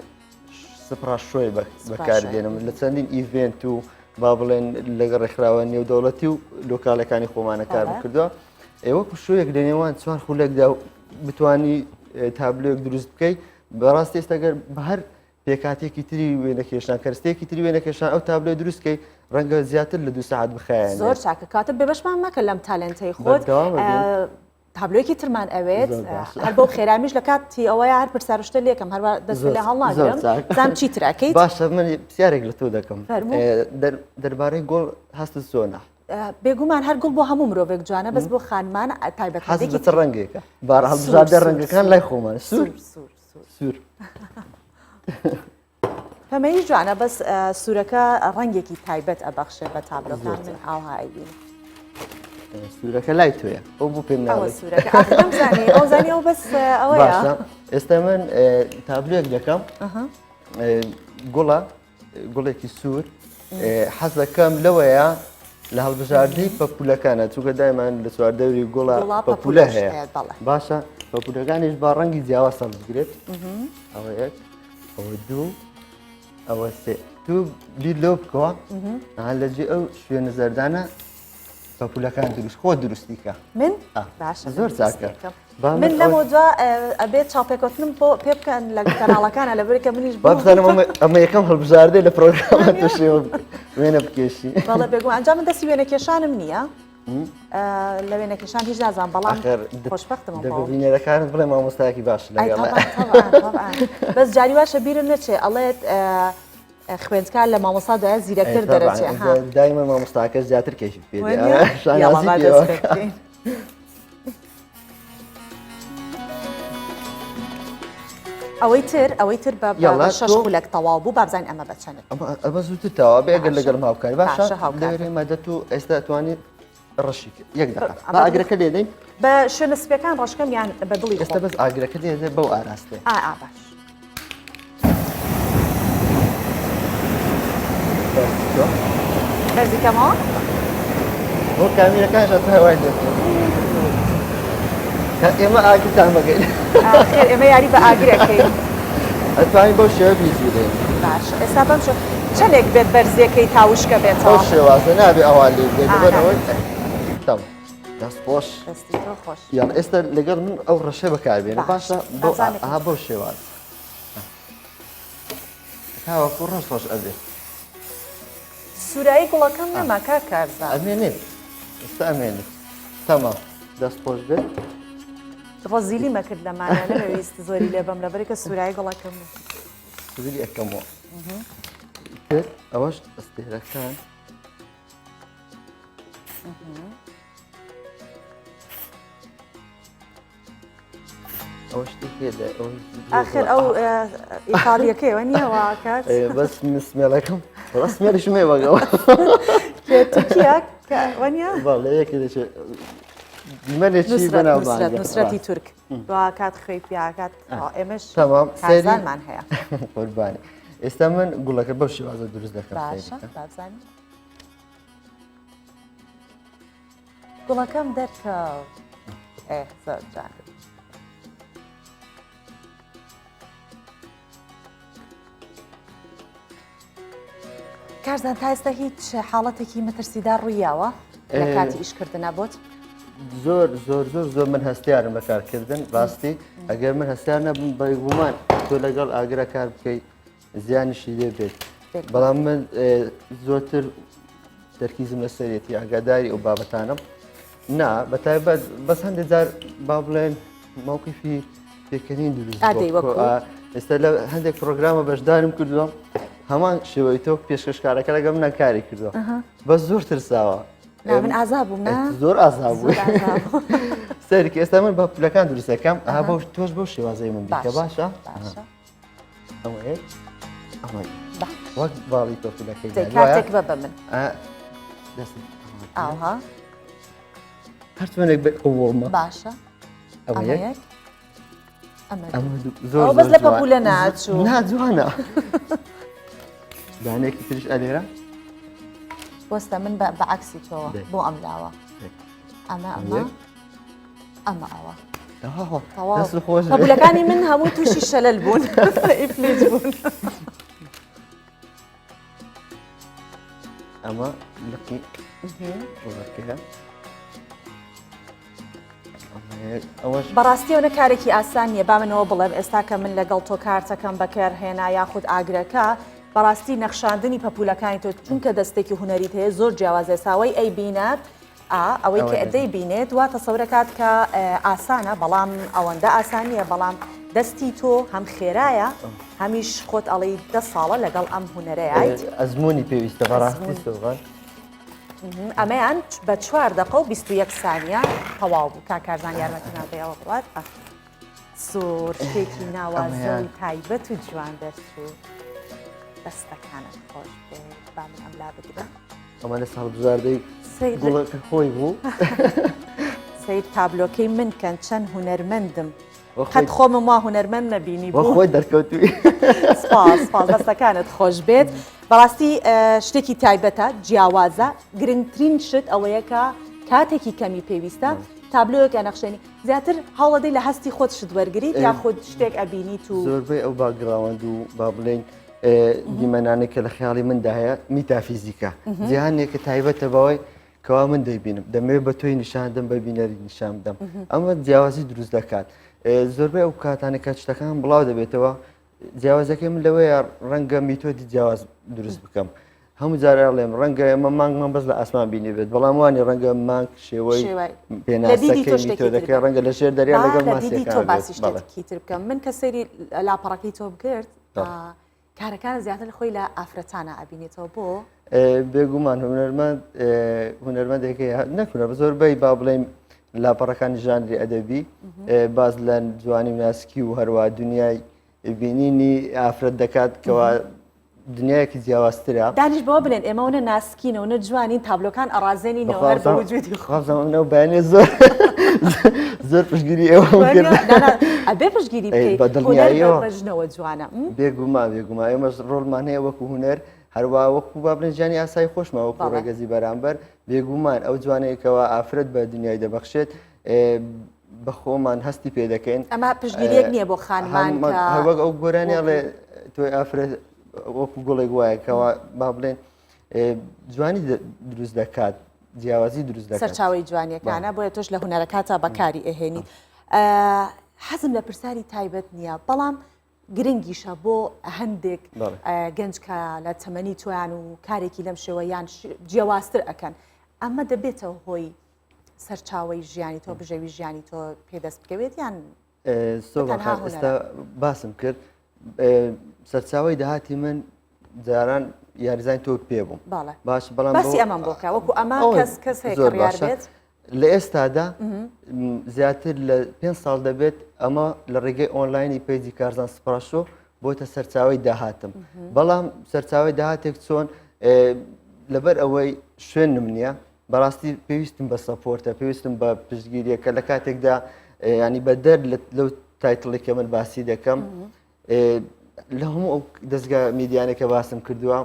سپڕاشۆی بەکاردێنم لە چەندین ئیڤێنت و با بڵێن لەگە ڕێکخراوە نێودەوڵەتی و لۆکالەکانی خۆمانە کار بکردەوە ئێوەکو شوەیەک لە نێوان چوار خولێکدا بتانی تابلۆیەک دروست بکەیت بەڕاستی ئێستاگەر بە هەر پێکاتێکی تری وێنەکێشان کەرستێکی تری وێنەکێشان ئەو تابلۆی دروستکەی ڕەنگە زیاتر لە 2 ساعت بخایەن زۆر چاکە کاتە بێبەشمان مەکە لەم تالنتەی خۆت تابلۆیەکی ترمان ئەوێت هەر بۆ خێرامیش لە کاتی ئەوەیە هەر پرسیارشتە لێکم هەر دەست لە هەڵناگرم زانم چی تراکەیت باشە من پرسیارێک لە تۆ دەکەم دەربارەی گۆڵ هەستت زۆنە بێگومان هەر گوڵ بۆ هەموو مرۆڤێک جوانە بەس بۆ خانمان تایبەتێکی ڕەنگێکە بار هەڵبژاردە ڕەنگەکان لای خۆمان سوور پەمەی جوانە بەس سوورەکە ڕەنگێکی تایبەت ئەبەخشێ بە تابلۆکان من ئاوهایی سوورەکە لای تۆیە ئەو بوو پێم ئەو زانی ئەو بەس ئەوەیە ئێستا من تابلۆیەک دەکەم گوڵێکی سوور حەز دەکەم لەوەیە لە هەڵبژاردەی پەپولەکانە چونکە دایمان لە چواردەوری گوڵا گوڵا پەپولە پەپولەش هەیە هەیە، بەڵێ. باشە پەپولەکانیش با ڕەنگی جیاواز هەڵبگرێت ئەوە یەک ئەوە دوو ئەوە سێ تو بیر لەو بکەوە لەجێ ئەو شوێنە زەردانە پەپولەکان دروست خۆ دروستیکە من آه. باشە زۆر چاکە. با من من لەمە دوا ئەبێت چاپێکوتنم بۆ پێ بکەن لە کەناڵەکانە لەبەرکە منیش با بزانم ئەمە یەکەم هەڵبژاردەی لە پرۆگرامە تووشێوە وێنە بکێشی بەڵێ بێگو ئەنجام من دەستی وێنە کێشانم نییە لە وێنە کێشان هیچ نازان بەڵام خۆشبەختمە دەبینێرەکانت بڵێ مامۆستایەکی باش لەگەڵ بەس جاری واشە بیرم نەچێ ئەڵێت خوێندکار لە مامۆستا دوایە زیرەکتر دەرەچێ دایمە مامۆستاکە زیاتر کەشی پێ ئەوەی تر بە شەش خولەک تەواو بوو بابزانین ئەمە بەچەنێت ئەمە زووتر تەوا بێگەر لەگەڵ هاوکاری باشە لەوێ مەدەت و ئێستا توانیت ڕەشی یەک دقیقە ئاگرەکە لێدەین بە شوێنە سپیەکان ڕۆژکەم یان بە دڵی ئێستا بەس ئاگرەکە لێدە بەو ئاراستێ باش بەرزیکەمەوە بۆ کامیرەکانش هەوای دێت ئێمە ئاگرتان بەگەین خێر ئێمە یاری بە ئاگرەکەین ئەتوانین بەو شێوە بیزیرێن باش ئێستا بەم شو چەندێک بێت بەرزیەکەی تاوشکە ئەو بێتەوە شێوازە نابێ ئەوە لێ بێتەوەی تەم دەست خۆش دەستی تۆ خۆش یان ئێستا لەگەڵ من ئەو ڕەشە بەکاربێنە باشە بۆ شێواز تاوەکو ڕۆژ خۆش ئەبێت سوورایی گوڵەکەم نەما کار کارزان ئەمێنێت ئێستا ئەمێنێت تەمام دەست خۆش بێت ڕۆزیلی مەکرد لەمانە نەویست زۆری لێ بەم لەبەرێکە سوورایی گوڵەکەم سووری ئەەکەمەوە تر ئەوەش ئەستێرەکان ئەوە شتێکێدا آخر ئەو ئیتالیەکەیەوە نییەوە کات بەس سمێڵەکەم ڕسمێریشمێ وەگەوە تورکیا وەنیە بەڵێ یەکێ دەچێت دیمەنێکی بەناوبانگە نوسرەتی تورک دوا کات خوێی پیاکات ئێمەش تەمام سەرزانمان هەیە قوربانی ئێستا من گوڵەکە بەو شێوازە دروست دەکەم باشە بازانانی گوڵەکەم دەرکەوت زۆر جان کارزان تا ئێستا هیچ حاڵەتێکی مەترسیدار ڕوویاوە لە کاتی ئیشکردنە بۆت زۆر من هەستیارم بە کارکردن ڕاستی ئەگەر من هەستیار نەبم بەگومان تۆ لەگەڵ ئاگرە کار بکەیت زیانیشی لێ بێت بەڵام من زۆرتر تەرکیزم لە سەرێتی ئاگاداری ئەو بابەتانم نا بەتایبەت بەس هەندێک جار با بڵێن مووقیفی پێکەنین دروست ئێستا لە هەندێک پرۆگرامە بەشدارم کردووە هەمان شێوەی تۆ پێشکەشکارەکە لەگەم نەکاری کردووە بەس زۆر ترساوە من ئازا بووم زۆر ئازا بوو سەرکی ئێستا من بە پولەکان دروستەکەم بۆ تۆش بۆ شێوازەی من بیکە باشە ئەوە ئەمە وەک باڵی تۆ پولەکەی کاتێک بە بە من ئاها هەرچوانێک بێت قوڵمە باشە ئەمە زۆر بەس لە پەپولە ناچوو ناجوانە دانێکی تریش ئەلێرە وەستە من بەعکسی تۆوە بۆ ئەم لاوە ئەمە ئەوە پەپولەکانی من هەموو تووشی شەلەل بوون ئیفلیت بوون ئەمە لقی ڕۆڵەکەیە بەڕاستیەوە کارێکی ئاسان نیە با منەوە بڵێم ئێستا کە من لەگەڵ تۆ کارتەکەم بەکارهێنا یاخود ئاگرەکە بەڕاستی نەخشاندنی پەپولەکانی تۆ چونکە دەستێکی هوەریت هەیە زۆر جیاوازە ساوەی ئەی بینات ئەوەی کە ئەدەی بینێت وا تەسەورەکات کە ئاسانە بەڵام ئەوەندە ئاسان نیە بەڵام دەستی تۆ هەم خێرایە هەمیش خۆت ئەڵی 10 ساڵە لەگەڵ ئەم هوەرەیەیت ئەزمموی پێویستە بەڕاستی سۆغان ئەمەیان بە 4 دقە و 21 سانیە تەواو بوو کاکارزان یارمەتیمان پێیەوە بڵات زۆر شتێکی ناوازەی تایبەت و جوان دەرچوو دەستەکانت خۆش بێت با من ئەم لا بگرە ئەمە لە ساڵ بزاردەی گوڵەکە خۆی بوو سید تابلۆکەی من کەن چەند هوەرمەندم قەت خۆمم وا هونەرمەند نەبینی وە بوو. خۆی دەرکەوتوی. سپاس دەستەکانت خۆش بێت. بەڕاستی شتێکی تایبەتە جیاوازە گرنگترین شت ئەوەیە کە کاتێکی کەمی پێویستە تابلۆیەکە نەخشێنی زیاتر هەوڵەدەی لە هەستی خۆت شت وەرگریت یا خۆت شتێک ئەبینیت و زۆربەی ئەو باگراوەند و با بڵێن دیمەنانێک کە لە خیاڵی مندا هەیە میتافیزیکە جیهانێکە تایبەتە بەوەی کەوا من دەیبینم دەمەوێت بە تۆی نیشاندەم بە بینەری نیشان بدەم ئەمە جیاوازی دروست دەکات زۆربەی ئەو کاتانێک کە شتەکان بڵاو دەبێتەوە جیاوازەکەی من لەوەیە ڕەنگە میتۆدی جیاواز دروست بکەم هەموو جارەڵێم ڕەنگە ئێمە مانگمان بەس لە ئاسمان بینی بێت بەڵام وانی ڕەنگە مانگ شێوەی پێناسەکەی میتۆدەکەی ڕەنگە لە شێر دەریا لەگەڵ تۆ باسی شتێکی تر بکەم من کە سەیری لاپەڕەکەی تۆ بکرد کارەکان زیاتر خۆی لە ئافرەتانە ئەبینێتەوە بۆ بێگومان هونەرمەندێکی نەکوونە زۆربەی با بڵێم لاپەڕەکانی ژانری ئەدەبی باز لە جوانی ناسکی و هەروە دنیای بینینی ئافرەت دەکات کەوا دنیایەکی جیاوازترە دانیش بۆ بنێن ئێمەونە ناسکینەوە جوانین تابلۆکان ئەڕازێنینەوە هەر بە وجودی خۆزانەوە بەیانێ زۆر پشگیری ئێوە ئەبێ پشگیری بەژنەوە جوانە بێگومان ئێمەش ڕۆڵمان هەیە وەکو هونەر هەروە وەکو با بڵێن ژیانی ئاسایی خۆشمە وەکو ڕێگەزی بەرامبەر بێگومان ئەو جوانەیەکەوە ئافرەت بە دنیای دەبەخشێت بە خۆمان هەستی پێ دەکەین ئەمە پشگیریەک نییە بۆ خانمان هەوەک ئەو گۆرانیاڵێ تۆی ئافرەت وەکو گوڵێک وایە کەوا با بڵێن جوانی دروست دەکات جیاوازی دروست دەکات سەرچاوی جوانیەکانە بۆیە تۆش لە هونەرەکاتە بەکاری ئەهێنی حەزم لە پرسیاری تایبەت نییە بەڵام گرنگیشە بۆ هەندێک گەنج کە لە تەمەنی تۆیان و کارێکی لەم شێوەیان جیاوازتر ئەەکەن ئەمە دەبێتەوە هۆی سەرچاوی ژیانی تۆ بژەوی ژیانی تۆ پێدەست بکەوێت یان ئێستا باسم کرد سەرچاوی داهاتی من جاران یاریزانی تۆ پێ بووم باش بەڵام باسی ئەمان بۆکە وەکو ئەمە کەس هەیە ڕیار بێت لە ئێستادا زیاتر لە 5 ساڵ دەبێت ئەمە لە ڕێگەی ئۆنلاینی پێیجی کارزان سپڕاشۆ بۆتە سەرچاوی داهاتم بەڵام سەرچاوی داهاتێک چۆن لەبەر ئەوەی شوێنم نییە بەڕاستی پێویستم بە سەپۆرتە پێویستم بە پشتگیریەکە لە کاتێکدا ینی بە دەر لەو تایتڵێکە من باسی دەکەم لە هەموو ئەو دەستگا میدیانێکە باسم کردووە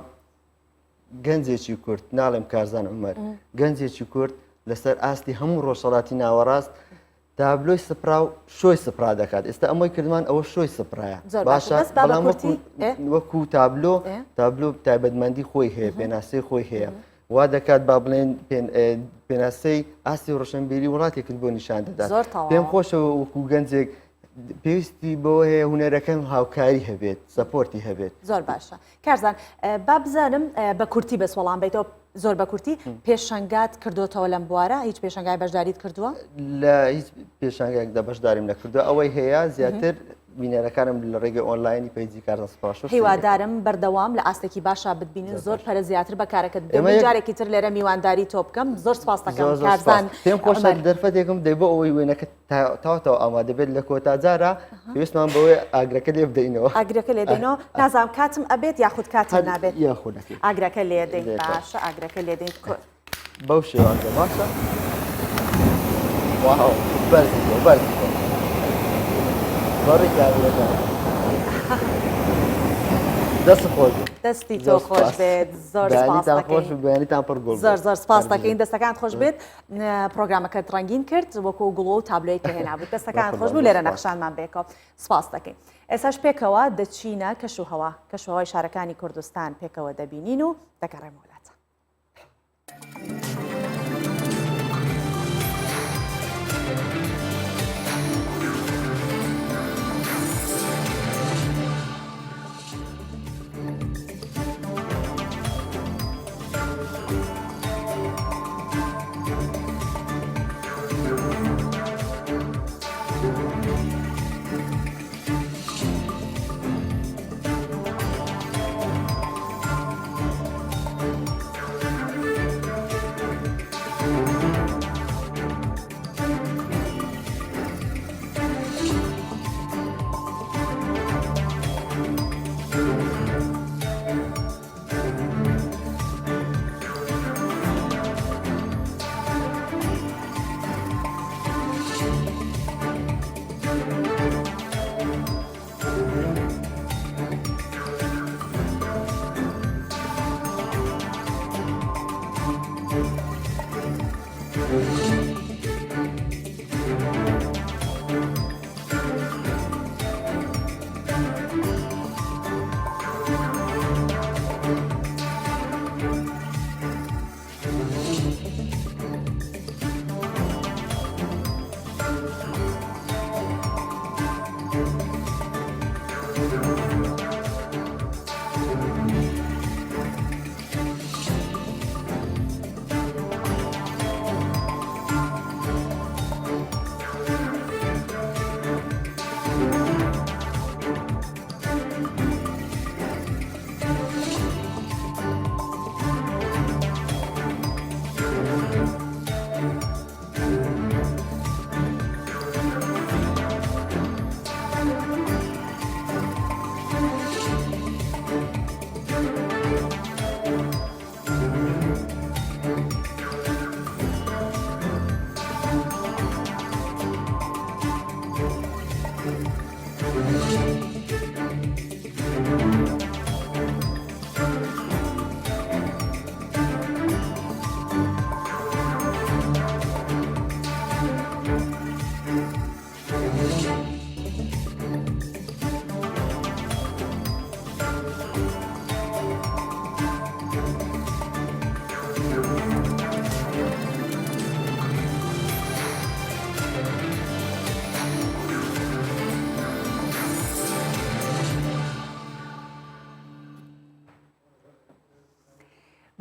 گەنجێکی کورد ناڵێم کارزان عومەر گەنجێکی کورد لەسەر ئاستی هەموو ڕۆژهەڵاتی ناوەڕاست تابلۆی سپرا و شۆی سپرا دەکات ئێستا ئەمەی کردمان ئەوە شۆی سپرایە باشە بەڵام وەکو تابلۆ تایبەتمەندی خۆی هەیە پێناسەی خۆی هەیە وا دەکات با بڵێن پێناسەی ئاستی ڕۆشنبیری وڵاتێکت بۆ نیشان دەدات پێم خۆشەوە وەکو گەنجێک پێویستی بۆ هەیە هونەرەکەم هاوکاری هەبێت سەپۆرتی هەبێت زۆر باشە کارزان با بزانم بە کورتی بەسوەڵام بیتەوە زۆر بە کورتی پێشەنگات کردوتەوە لەم بوارە هیچ پێشنگای بەشداریت کردووە لە هیچ پێشنگایەکدا بەشداریم نەکردو ئەوەی هەیە زیاتر بینەرەکانم لە ڕێگەی ئۆنلاینی پێیجی کارزان سپڕاشۆ هیوادارم بەردەوام لە ئاستێکی باشا بتبینن زۆر پەرە زیاتر بە کارەکەت جارێکی تر لێرە میوانداری تۆ بکەم زۆر سپاس دەکەم کارزان پێم خۆشە دەرفەتێکم دەی بۆ ئەوەی وێنەکە تاوتەوە ئامادە بێت لە کۆتاجارە پێویستمان بەوەی ئاگرەکە لێ بدەینەوە ئاگرەکە لێ دەینەوە نازانم کاتم ئەبێت یاخود کاتم نابێت یاخودەکەی ئاگرەکە لێ دەین باشە ئاگرەکە لێ دەین بەو شێوانگە باشە واو بەرزی بەڕی کارەکە دەست خۆش دەستی تۆ خۆش بێت زۆر خۆش بەیانیتان پڕ گوڵ زۆر سپاس دەکەین دەستەکان خۆش بێت پرۆگرامەکەت ڕەنگین کرد وەکو گوڵۆ و تابلۆی کە هێنابوو دەستەکان خۆش بوو لێرە نەخشانمان بێکەوە سپاس دەکەین ئێساش پێکەوە دەچینە کەشوهەوا کەشوهەوای شارەکانی کوردستان پێکەوە دەبینین و دەگەڕێمەوە وڵاتە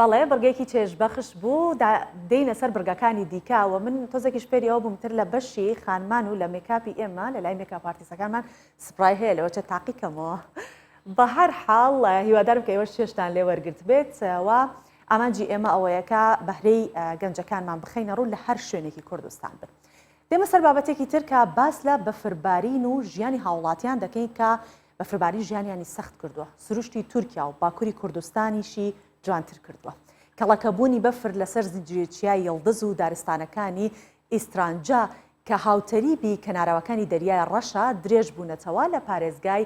بەڵێ بڕگەیەکی چێژبەخش بوو دەینە سەر بڕگەکانی دیکاوە من تۆزێکیش پێری ئەوە بوومتر لە بەشی خانمان و لە میکاپی ئێمە لە لای میکاپ ئارتیستەکانمان سپرای هەیە لەوە چە تاقیکەمەوە بە هەر حاڵ هیوادارم کە ئێوە شێشتان لێ وەرگرت بێت و ئامانجی ئێمە ئەوەیەکە بەهرەی گەنجەکانمان بخەینە ڕوو لە هەر شوێنێکی کوردستان بن. دێمە سەر بابەتێکی تر کە باس لە بەفربارین و ژیانی هاوڵاتیان دەکەین کە بەفرباری ژیانیانی سەخت کردووە. سروشتی تورکیا و باکووری کوردستانیشی جوانتر کردووە. کەڵەکەبوونی بەفر لەسەر زنجیرەچیای یەڵدز و دارستانەکانی ئیسترانجا کە هاوتەریبی کەناراوەکانی دەریای ڕەشە درێژ بوونەتەوە لە پارێزگای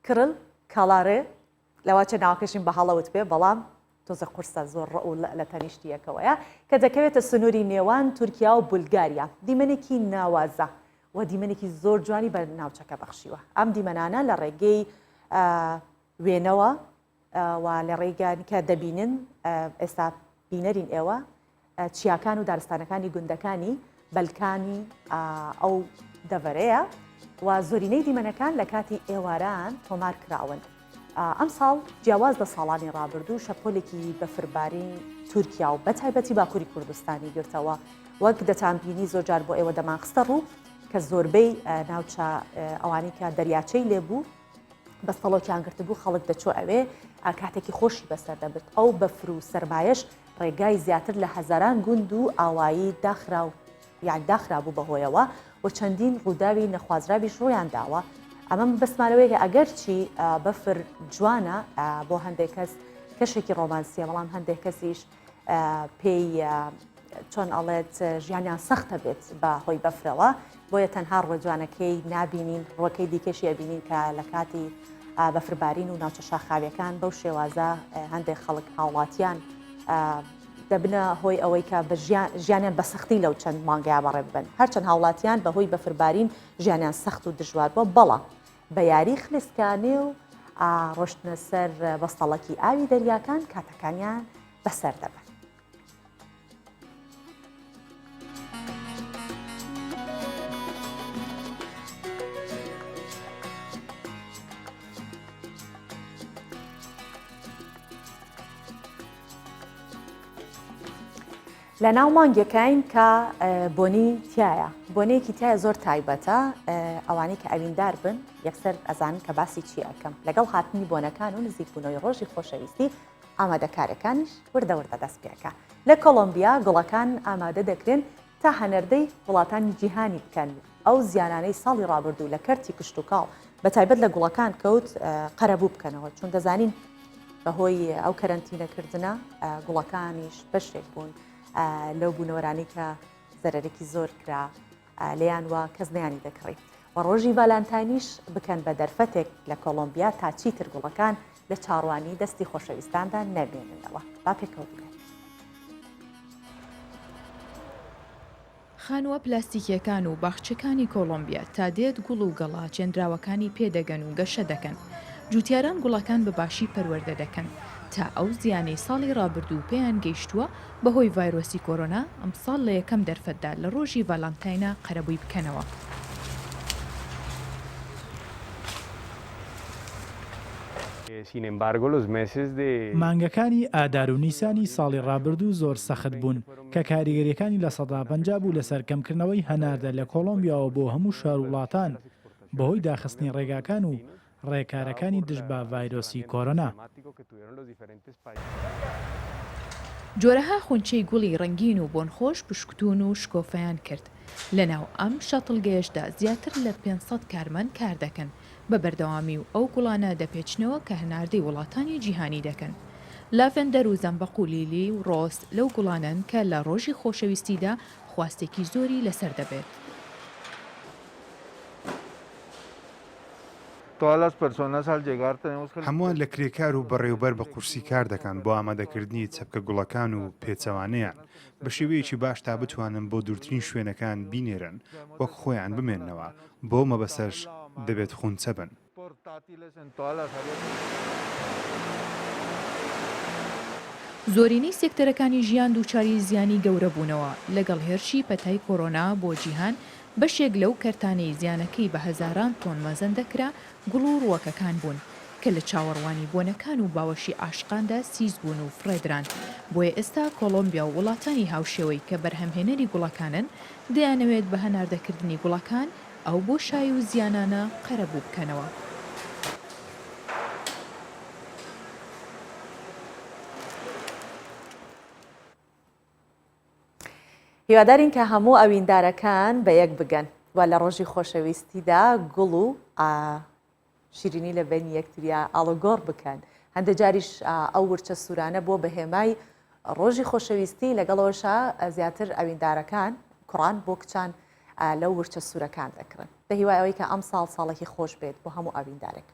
کرل کاڵارێ لەواچە ناوەکەشین بە هەڵەوت بێ بەڵام تۆزە قورسە زۆر ڕە و لە تەنیشتیەکەوەیە کە دەکەوێتە سنووری نێوان تورکیا و بولگاریا دیمەنێکی ناوازە و دیمەنێکی زۆر جوانی بە ناوچەکە بەخشیوە. ئەم دیمەنانە لە ڕێگەی وێنەوە و لە ڕێگانی کە دەبینن ئێستا بینەرین ئێوە چیاکان و دارستانەکانی گوندەکانی بەلکانی ئەو دەڤەرەیە و زۆرینەی دیمەنەکان لە کاتی ئێواران تۆمار کراون. ئەم ساڵ جیاواز لە ساڵانی ڕابردوو شەپۆلێکی بەفرباری تورکیا و بەتایبەتی باکووری کوردستانی گرتەوە وەک دەتانبینی زۆر جار بۆ ئێوە دەمانخستە ڕوو کە زۆربەی ناوچە ئەوانی کە دەریاچەی لێبوو بەستەڵۆکیان گرتبوو خەڵک دەچۆ ئەوێ کاتێکی خۆشی بەسەر دەبێت ئەو بەفر و سەرمایەش ڕێگای زیاتر لە هەزاران گوند و ئاوایی داخرا بوو بەهۆیەوە و چەندین ڕووداوی نەخوازراویش ڕۆیان داوە. ئەمە بەسمانەوەیە ئەگەر چی بەفر جوانە بۆ هەندێک کەس کەشێکی ڕۆمانسیە بەڵام هەندێک کەسیش پێی چۆن ئەڵێت ژیانیان سەختە بێت بە هۆی بەفرەوە بۆیە تەنها ڕۆجوانەکەی نابینین ڕۆکەی دیکەشی ئەبینین کە لە کاتی بەفربارین و ناوچە شاخاویەکان بەو شێوازە هەندێک خەڵک هاوڵاتیان دەبنە هۆی ئەوەی کە ژیانیان بە سەختی لەو چەند مانگەیە بەڕێ ببن. هەرچەند هاوڵاتیان بەهۆی بەفربارین ژیانیان سەخت و دژوار بووە بەڵام بە یاری خلسکانێ و ڕۆشتنە سەر بەستەڵەکی ئاوی دەریاکان کاتەکانیان بەسەر دەبن. لە ناو مانگەکەین کە بۆنی تایە بۆنەیەکی تایە زۆر تایبەتە ئەوانەی کە ئەویندار بن یەکسەر ئەزانن کە باسی چی ئەەکەم لەگەڵ هاتنی بۆنەکان و نزیکبوونەوەی ڕۆژی خۆشەویستی ئامادەکارەکانیش وردەوردە دەست پێەکە. لە کۆلۆمبیا گوڵەکان ئامادە دەکرێن تا هەنەردەی وڵاتانی جیهانی بکەن. ئەو زیانانەی ساڵی ڕابردوو لە کەرتی کشت و کاڵ بەتایبەت لە گوڵەکان کەوت قەرەبوو بکەنەوە چون دەزانین بەهۆی ئەو کەرەنتینەکردنە گوڵەکانیش بەشێک بوون لەو بوونەوەرانی کە زەرەرێکی زۆر کرا لەیان وە کەس نیانی دەکڕێت و ڕۆژی ڤالانتاینیش بکەن بە دەرفەتێک لە کۆلۆمبیا تا چیتر گوڵەکان لە چاڕوانی دەستی خۆشەویستاندا نەبێننەوە. با پێکەوە بکەن. خانووە پلاستیکیەکان و باخچەکانی کۆلۆمبیا تا دێت گوڵ و گەڵا چێندراوەکانی پێدەگەن و گەشە دەکەن. جوتیاران گوڵەکان بە باشی پەروەردە دەکەن تا ئەو زیانەی ساڵی ڕابردوو پێیان گەیشتووە بەهۆی ڤایرۆسی کۆرۆنا ئەم ساڵ لە یەکەم دەرفەتدا لە ڕۆژی ڤالانتاینە قەرەبووی بکەنەوە. مانگەکانی ئادار و نیسانی ساڵی ڕابردوو زۆر سەخت بوون کە کاریگەریەکانی لە سەدا پەنجاب و لەسەر کەمکردنەوەی هەناردە لە کۆلۆمبیاوە بۆ هەموو شار وڵاتان بەهۆی داخستنی ڕێگاکان و ڕێکارەکانی دژ بە ڤایرۆسی کۆرۆنا. جۆرەها خونچەی گوڵی ڕەنگین و بۆنخۆش پشکتون و شکۆفەیان کرد. لەناو ئەم شەتڵگەیشتدا زیاتر لە 500 کارمەند کار دەکەن بە بەردەوامی و ئەو گوڵانە دەپێچنەوە کە هەناردەی وڵاتانی جیهانی دەکەن. لاڤێندەر و زەمبەق و لیلی و ڕۆس لەو گوڵانن کە لە ڕۆژی خۆشەویستیدا خواستێکی زۆری لەسەر دەبێت. هەمووان لە کرێکار و بەڕێوبەر بە قورسی کار دەکەن بۆ ئامادەکردنی چەپکە گوڵەکان و پێچەوانەیان بە شێوەیەکی باش تا بتوانن بۆ دوورترین شوێنەکان بینێرن وەک خۆیان بمێننەوە بۆ مەبەسەرش دەبێت خونچە بن. زۆرینەی سێکتەرەکانی ژیان دووچاری زیانی گەورە بوونەوە لەگەڵ هێرشی پەتای کۆرۆنا بۆ جیهان بەشێک لەو کەرتانەی زیانەکەی بە هەزاران تۆن مەزەن دەکرا گوڵ و ڕووەکەکان بوون. کە لە چاوەڕوانی بۆنەکان و باوەشی عاشقاندا سیز بوون و فڕێدران. بۆیە ئێستا کۆلۆمبیا و وڵاتانی هاوشێوەی کە بەرهەمهێنەری گوڵەکانن دەیانەوێت بە هەناردەکردنی گوڵەکان ئەو بۆ شای و زیانانە قەرەبوو بکەنەوە. هیوادارین کە هەموو ئەویندارەکان بە یەک بگەن و لە ڕۆژی خۆشەویستیدا گوڵ و شیرینی لە بین یەکتریا ئاڵۆگۆڕ بکەن. هەندە جاریش ئەو ورچە سوورانە بۆ بەهێمای ڕۆژی خۆشەویستی لەگەڵەوەشە زیاتر ئەویندارەکان کوڕان بۆ کچان لەو ورچە سوورەکان دەکڕن. بە هیوای ئەوەی کە ئەم ساڵ ساڵێکی خۆش بێت بۆ هەموو ئەویندارێک.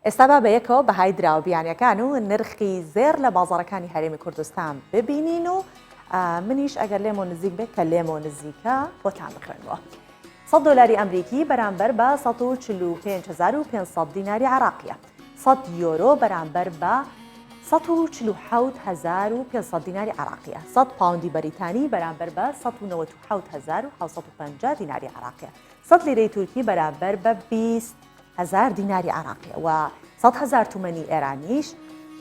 ئێستا با بە یەکەوە بەهای دراوەبیانیەکان و نرخی زێر لە بازاڕەکانی هەرێمی کوردستان ببینین و منیش ئەگەر لێمە نزیک بێت کە لێمە نزیکە بۆتان بخوێنەوە. $100 ئەمریکی بەرامبەر بە 145,500 دیناری عراقیە. 100 یۆرۆ بەرامبەر بە 147,500 دیناری عراقیە. 100 پاوندی بەریتانی بەرامبەر بە 197,750 دیناری عراقیە. 100 لیرەی تورکی بەرامبەر بە 20,000 دیناری عراقیە و 100,000 تومەنی ئێرانیش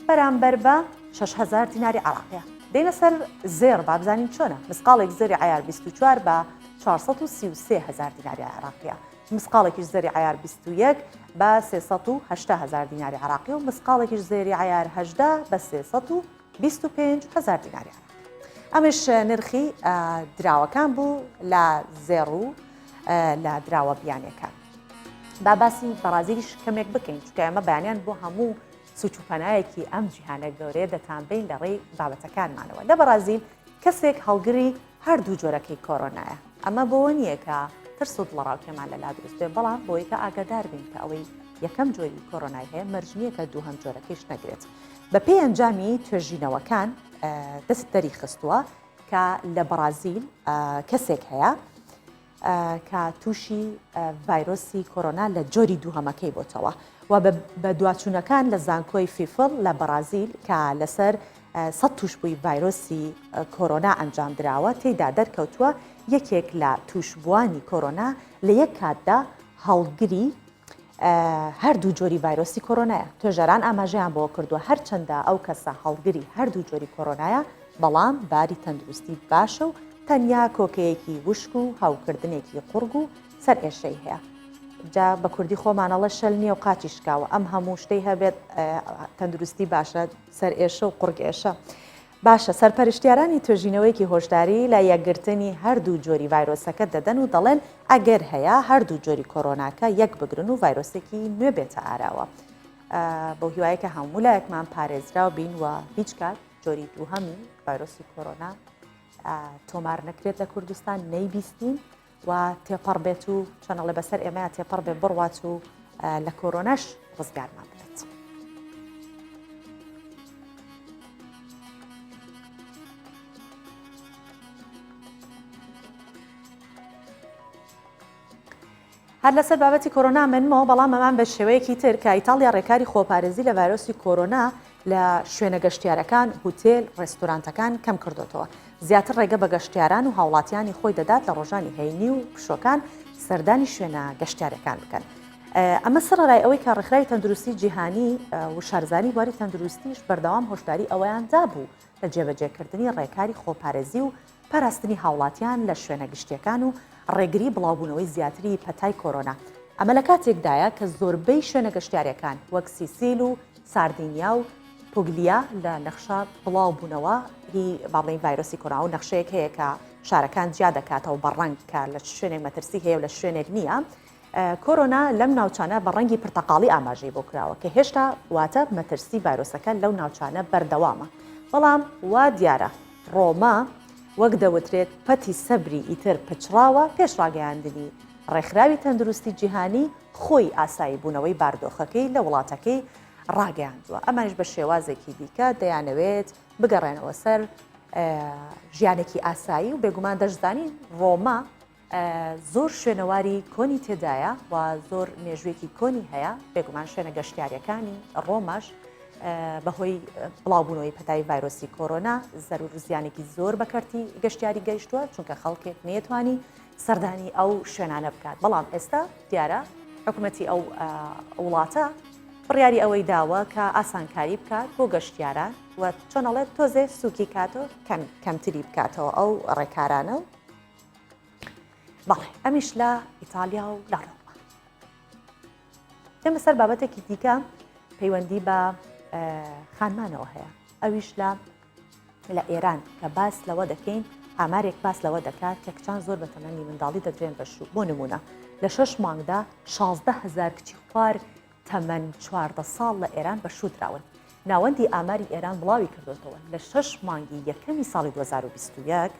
بەرامبەر بە 6,000 دیناری عراقیە. دێنە سەر زێر با بزانین چۆنە. مسقالێک زێری عیار 24 بە 433,000 دیناری عراقیە. مسقالێکیش زێری عیار 21 بە 380,000 دیناری عراقی و مسقالێکیش زێری عیار 18 بە 325,000 دیناری عراقی. ئەمش نرخی دراوەکان بوو لە زێڕ و لە دراوە بیانیەکان. با باسی بەرازیلیش کەمێک بکەین چونکە ئێمە بەیانیان بۆ هەموو سوچ و پەنایەکی ئەم جیهانە گەورەیە دەتانبین لە ڕێی بابەتەکانمانەوە. لە بەرازیل کەسێک هەڵگری هەردوو جۆرەکەی کۆرۆنایە. ئەمە بۆەوە نییە کە ترس و دڵڕاوکێمان لەلا دروست بێ، بەڵام بۆی کە ئاگادار بین کە ئەوەی یەکەم جۆری کۆرۆنای هەیە مەرجنیە کە دووهەم جۆرەکەیش نەگرێت. بە پێی ئەنجامی توێژینەوەکان دەست دەری خستووە کە لە بەرازیل کەسێک هەیە کە تووشی ڤایرۆسی کۆرۆنا لە جۆری دووهەمەکەی بۆتەوە و بە دوواچوونەکان لە زانکۆی فیفڵ لە بەرازیل کە لەسەر 100 توشبووی ڤایرۆسی کۆرۆنا ئەنجام دراوە تێیدا دەرکەوتووە یەکێک لە توشبووانی کۆرۆنا لە یەک کاتدا هەڵگری هەردوو جۆری ڤایرۆسی کۆرۆنایە. توێژەران ئاماژەیان بۆ کردووە هەرچەندە ئەو کەسە هەڵگری هەردوو جۆری کۆرۆنایە، بەڵام باری تەندروستی باشە و تەنیا کۆکەیەکی وشک و هاوکردنێکی قوڕگ و سەر ئێشەی هەیە. جا بە کوردی خۆمانەڵە شەل نییە و قاچی شکاوە. ئەم هەموو شتەی هەبێت تەندروستی باشە، سەر ئێشە و قوڕگ ئێشە. باشە سەرپەرشتیارانی توێژینەوەیکی هۆشداری لە یەکگرتنی هەردوو جۆری ڤایرۆسەکە دەدەن و دەڵێن ئەگەر هەیە هەردوو جۆری کۆرۆناکە یەک بگرن و ڤایرۆسێکی نوێ بێتە ئاراوە. بۆ هیوایە کە هەموو لایەکمان پارێزراو بین و هیچ کات جۆری دووهەمی ڤایرۆسی کۆرۆنا تۆمار نەکرێت لە کوردستان نەیبیستین و تێپەڕ بێت و چەنەڵێ بەسەر ئێمە تێپەڕ بێ بڕوات و لە کۆرۆناش ڕزگارمان بێت. هەر لەسەر بابەتی کۆرۆنا منمەوە، بەڵام ئەمان بە شێوەیەکی تر کە ئیتاڵیا ڕێکاری خۆپارێزی لە ڤایرۆسی کۆرۆنا لە شوێنە گەشتیارەکان، هوتێل، ڕێستورانتەکان کەم کردوتەوە. زیاتر ڕێگە بە گەشتیاران و هاوڵاتیانی خۆی دەدات لە ڕۆژانی هەینی و پشۆکان سەردانی شوێنە گەشتیارەکان بکەن. ئەمە سەرڕای ئەوەی کە ڕێکخراوی تەندروستی جیهانی و شارزانی بواری تەندروستیش بەردەوام هۆشداری ئەوەیاندا بوو لە جێبەجێکردنی ڕێکاری خۆپارێزی و پاراستنی هاوڵاتیان لە شوێنە گشتیەکان و ڕێگری بڵاوبوونەوەی زیاتری پەتای کۆرۆنا. ئەمە لە کاتێکدایە کە زۆربەی شوێنە گەشتیارەکان وەک سیسیل و ساردینیا و پۆگلیا لە نەخشە بڵاو بوونەوە هی باڵین ڤایرۆسی کۆرۆنا و نەخشەیەک هەیە کە شارەکان جیا دەکاتەوە بەڕەنگ کە لە شوێنێک مەترسی هەیە و لە شوێنێک نییە. کۆرۆنا لەم ناوچانە بە ڕەنگی پرتەقاڵی ئاماژەی بۆ کراوە کە هێشتا واتە مەترسی ڤایرۆسەکە لەو ناوچانە بەردەوامە. بەڵام وا دیارە ڕۆما وەک دەوترێت پەتی سەبری ئیتر پچراوە پێش ڕاگەیاندنی ڕێکخراوی تەندروستی جیهانی خۆی ئاسایی بوونەوەی باردۆخەکەی لە وڵاتەکەی ڕاگەیاندووە. ئەمانش بە شێوازێکی دیکە دەیانەوێت بگەڕێنەوە سەر ژیانێکی ئاسایی و بێگومان دەشزانی ڕۆما زۆر شوێنەواری کۆنی تێدایە و زۆر مێژوێکی کۆنی هەیە. بێگومان شوێنە گەشتیاریەکانی ڕۆماش بەهۆی بڵاوبوونەوەی پەتای ڤایرۆسی کۆرۆنا زەرور زیانێکی زۆر بەکەرتی گەشتیاری گەیشتووە چونکە خەڵکێک نێتوانی سەردانی ئەو شوێنانە بکات. بەڵام ئێستا دیارە حکوومەتی ئەو وڵاتە بڕیاری ئەوەی داوە کە ئاسانکاری بکات بۆ گەشتیاران و چۆنەڵێت تۆزێ سووکی کاتەوە کەمتری بکاتەوە ئەو ڕێکارانە و بەڵێ ئەمیش لە ئیتالیا و لە ڕۆما. دەمە سەر بابەتێکی دیکە پەیوەندی بە خانمانەوە هەیە، ئەویش لە ئێران کە باس لەوە دەکەین، ئامارێک باس لەوە دەکات کە کچان زۆر بە تەمەنی منداڵی دەدرێن بەشوو. بۆ نمونە لە 6 مانگدا 16,000 کچی خوار تەمەەن 14 ساڵ لە ئێران بەشوو دراون. ناوەندی ئاماری ئێران بڵاوی کردوتەوە لە 6 مانگی یەکەمی ساڵی 2021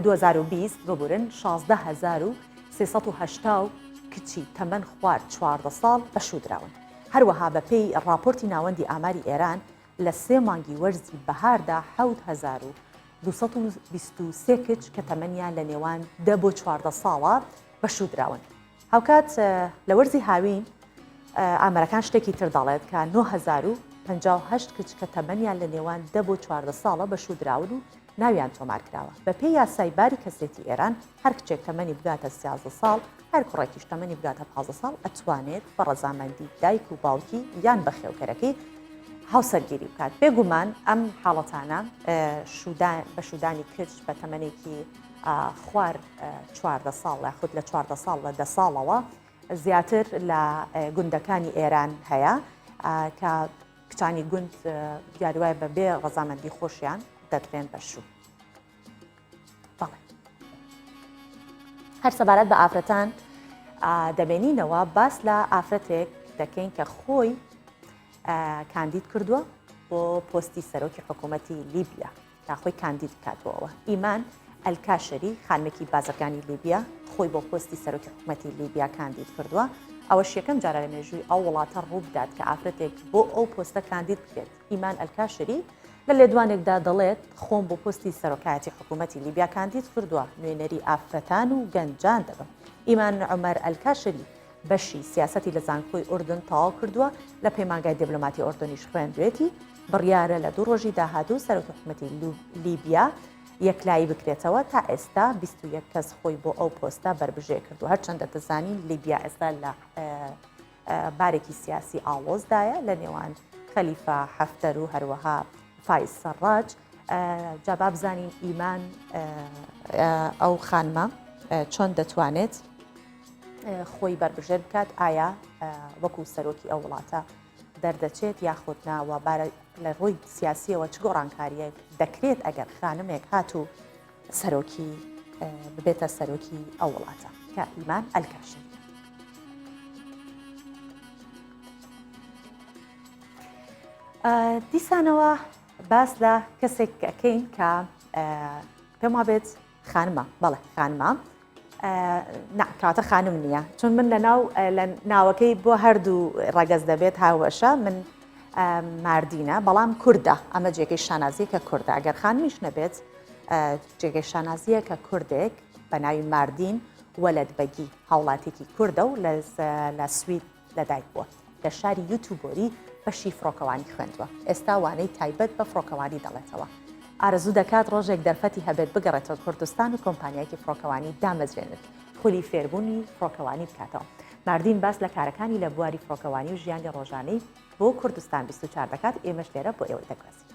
2020 ببورن 16,380 کچی تەمەەن خوار 14 ساڵ بەشوو دراون. هەروەها بەپێی راپۆرتی ناوەندی ئاماری ئێران لە 3 مانگی وەرزی بەهاردا 7,223 کچ کە تەمەنیان لە نێوان 10 بۆ 14 ساڵە بەشوو دراون. هاوکات لە وەرزی هاوین ئامارەکان شتێکی تر دەڵێت کە 9,058 کچ کە تەمەنیان لە نێوان 10 بۆ 14 ساڵە بەشوو دراون و ناویان تۆمارکراوە. بەپێی یاسای باری کەسێتی ئێران هەر کچێک تەمەنی بگاتە 13 ساڵ، هەر کوڕێکیش تەمەنی بگاتە 15 ساڵ ئەتوانێت بە ڕەزامەندی دایک و باوکی یان بە خێوکەرەکەی هاوسەرگیری بکات. بێگومان ئەم حاڵەتانە بە شودانی کچ بە تەمەنێکی خوار 14 ساڵ لە خودت لە 14 ساڵ لە 10 ساڵەوە زیاتر لە گوندەکانی ئێران هەیە کە کچانی گوند دیاریوایە بەبێ ڕەزامەندی خۆشیان دەدرێن بەشوو. بەڵێ هەر سەبارەت بە ئافرەتان دەبێنینەوە باس لە ئافرەتێک دەکەین کە خۆی کاندید کردووە بۆ پۆستی سەرۆکی حکوومەتی لیبیا تا خۆی کاندید بکاتەوە. ئیمان ئەلکاشری خانمێکی بازرگانی لیبیا خۆی بۆ پۆستی سەرۆکی حکوومەتی لیبیا کاندید کردووە. ئەوە یەکەم جارە لە مێژووی ئەو وڵاتە ڕوو بدات کە ئافرەتێک بۆ ئەو پۆستە کاندید بکرێت. ئیمان ئەلکاشری لە لێدوانێکدا دەڵێت خۆم بۆ پۆستی سەرۆکایەتی حکوومەتی لیبیا کاندید کردووە، نوێنەری ئافرەتان و گەنجان دەبم. ئیمان عومەر ئەلکاشری بەشی سیاسەتی لە زانکۆی ئوردن تەواو کردووە، لە پەیمانگای دیبلۆماتی ئوردنیش خوێندوێتی، بڕیارە لە 2 ڕۆژی داهاتوو سەرۆکی حکوومەتی لیبیا یەکلایی بکرێتەوە. تا ئێستا 21 کەس خۆی بۆ ئەو پۆستە بربژێ کردو. هەرچەندە دەزانین لیبیا ئێستا لە بارێکی سیاسی ئاڵۆزدایە لە نێوان خەلیفە حەفتەر و هەروەها فایز سەڕاج. جا با بزانین ئیمان ئەو خانمە چۆن دەتوانێت خۆی بربژێر بکات، ئایا وەکو سەرۆکی ئەو وڵاتە دەردەچێت یاخود ناوە لە ڕووی سیاسیەوە چ گۆڕانکاریەک دەکرێت ئەگەر خانمێک هات و سەرۆکی ببێتە سەرۆکی ئەو وڵاتە کە ئیمان ئەلکاشری. دیسانەوە باس لە کەسێک ئەەکەین کە پێم وابێت خانمە، بەڵێ خانمە کاتە خانم نییە، چون من لە ناوەکەی بۆ هەردوو ڕەگەز دەبێت هاوەشە. من ماردینە بەڵام کووردە، ئەمە جێگەی شانازیە کە کووردە. ئەگەر خانمیش نەبێت جێگەی شانازیە کە کوردێک بە ناوی ماردین وەلەد بەگی هاوڵاتێکی کووردە و لە سوید لەدایک بووە، لە شاری یوتیوبۆری بەشی فڕۆکەوانی خوێندووە. ئێستا وانەی تایبەت بە فڕۆکەوانی دەڵێتەوە. ئارەزوو دەکات ڕۆژێک دەرفەتی هەبێت بگەڕێتەوە کوردستان و کۆمپانیایەکی فڕۆکەوانی دامەزرێنێت خولی فێربوونی فڕۆکەوانی بکاتەوە. ماردین باس لە کارەکانی لە بواری فڕۆکەوانی و ژیانی ڕۆژانەی بۆ کوردستان 24 دەکات. ئێمەش لێرە بۆ ئێوە دەگوازین.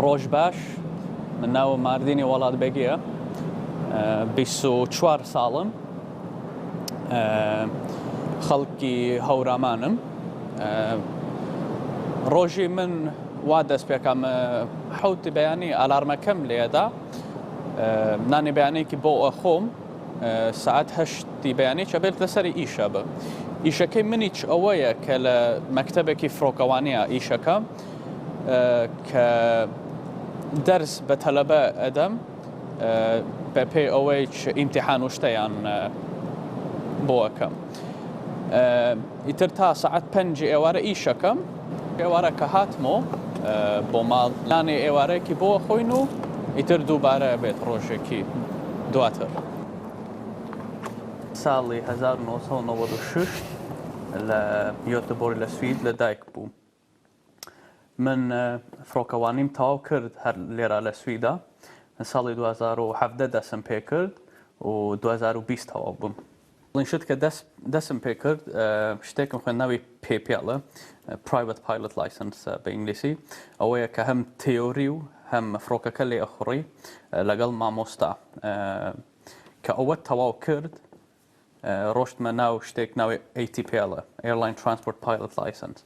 ڕۆژ باش، من ناوە ماردینی وڵات بێگیە، 24 ساڵم، خەڵکی هەورامانم. ڕۆژی من وا دەست پێکەم حوتی بەیانی ئالارمەکەم لێدا، نانی بەیانێکی بۆ ئەخۆم سعات 8 بەیانی چە بێت لەسەری ئیشە بە. ئیشەکەی منیچ ئەوەیە کە لە مەکتەبێکی فڕۆکەوانیە ئیشەکەم کە دەرس بە تەلەبە ئەدەم بە پێی ئەوەی ئیمتیحان و شتەیان بۆ ئەەکەم. ئیتر تا سعات 5 ئێوارە ئیشەکەم، ئێوارە کە هاتمەوە بۆ ماڵانی ئێوارەیەکی بۆ خۆین و ئیتر دووبارە بێت ڕۆژێکی دواتر. ساڵی 1996 لە یۆتبۆری لە سوید لە دایک بوو. من فڕۆکەوانیم تەواو کرد هەر لێرە لە سویدا ساڵی 2017 دەسم پێ کرد و 2020 تەواو بووم. شت کە دەسم پێ کرد شتێکم خوێن ناوی PPL Private Pilot License بە ئینگلیسی ئەوەیە کە هەم تێۆری و هەم فڕۆکەکە لێ ئەخوڕی لەگەڵ مامۆستا کە ئەوە تەواو کرد ڕۆشتمە ناو شتێک ناوی ATPL Airline Transport Pilot License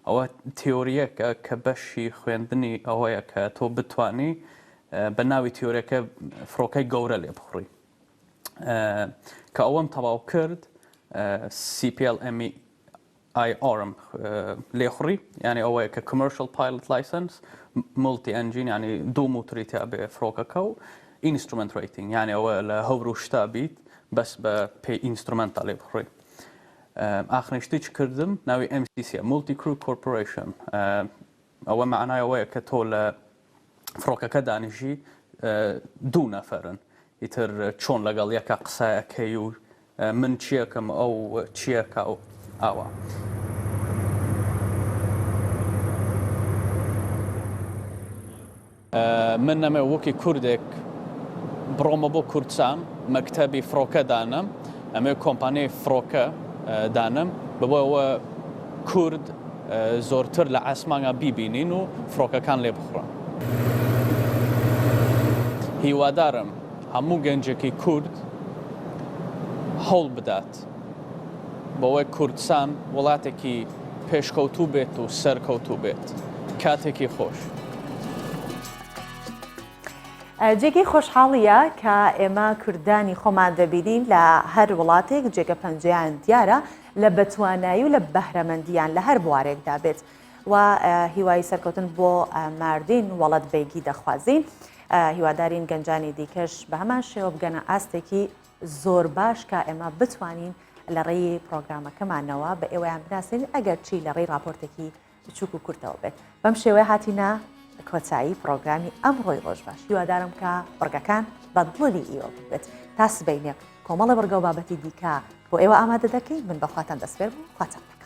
ئەوە تێۆریەکە کە بەشی خوێندنی ئەوەیە کە تۆ بتوانی بە ناوی تیۆریەکە فڕۆکەی گەورە لێ بخڕی کە ئەوەم تەواو کرد CPL MEIRم لێخڕی یعنی ئەوەیە کە Commercial Pilot License Multi Engine یعنی دوو موتوری تیا بێ فڕۆکەکە و Instrument Rating یعنی ئەوە لە هەور و شتا بیت بەس بە پێی ئینسترومنتا لێ بخڕی ئاخرشتی چ کردم ناوی MCC Multi Crew Corporation ئەوە معنای ئەوەیە کە تۆ لە فڕۆکەکە دانیژی دوو نەفەرن ئیتر چۆن لەگەڵ یەکە قسایەکەی و من چیەکەم ئەو چیەکە و ئاوە. من نەمێ وەکی کوردێک بڕۆمە بۆ کوردستان مەکتەبی فڕۆکە دانم ئەمێ کۆمپانیای فڕۆکە دانم بەبەوە کورد زۆرتر لە ئاسمانە بیبینین و فڕۆکەکان لێ بخڕن. هیوادارم هەموو گەنجێکی کورد هەوڵ بدات بەوەی کوردستان وڵاتێکی پێشکەوتوو بێت و سەرکەوتوو بێت کاتێکی خۆش. جێگەی خۆشحاڵیە کە ئێمە کوردانی خۆمان دەبینین لە هەر وڵاتێک جێگە پەنجەیان دیارە لە بەتوانایی و لە بەهرەمەندیان لە هەر بوارێکدا بێت و هیوای سەرکەوتن بۆ ماردین وڵات بەیگی دەخوازین. هیوادارین گەنجانی دیکەش بە هەمان شێوە بگەنە ئاستێکی زۆر باش کە ئێمە بتوانین لە ڕێی پرۆگرامەکەمانەوە بە ئێوەیان بناسین ئەگەر چی لە ڕێی راپۆرتێکی بچووک و کورتەوە بێت. بەم شێوەیە هاتینا کۆچایی پرۆگرامی ئەمڕۆی ڕۆژ باش. هیوادارم کە بڕگەکان بە دڵی ئێوە بێت تا سبەینێ کۆمەڵە بەرگە و بابەتی دیکە بۆ ئێوە ئامادە دەکەین من بەخواتان دەسپێر بوو خواتان.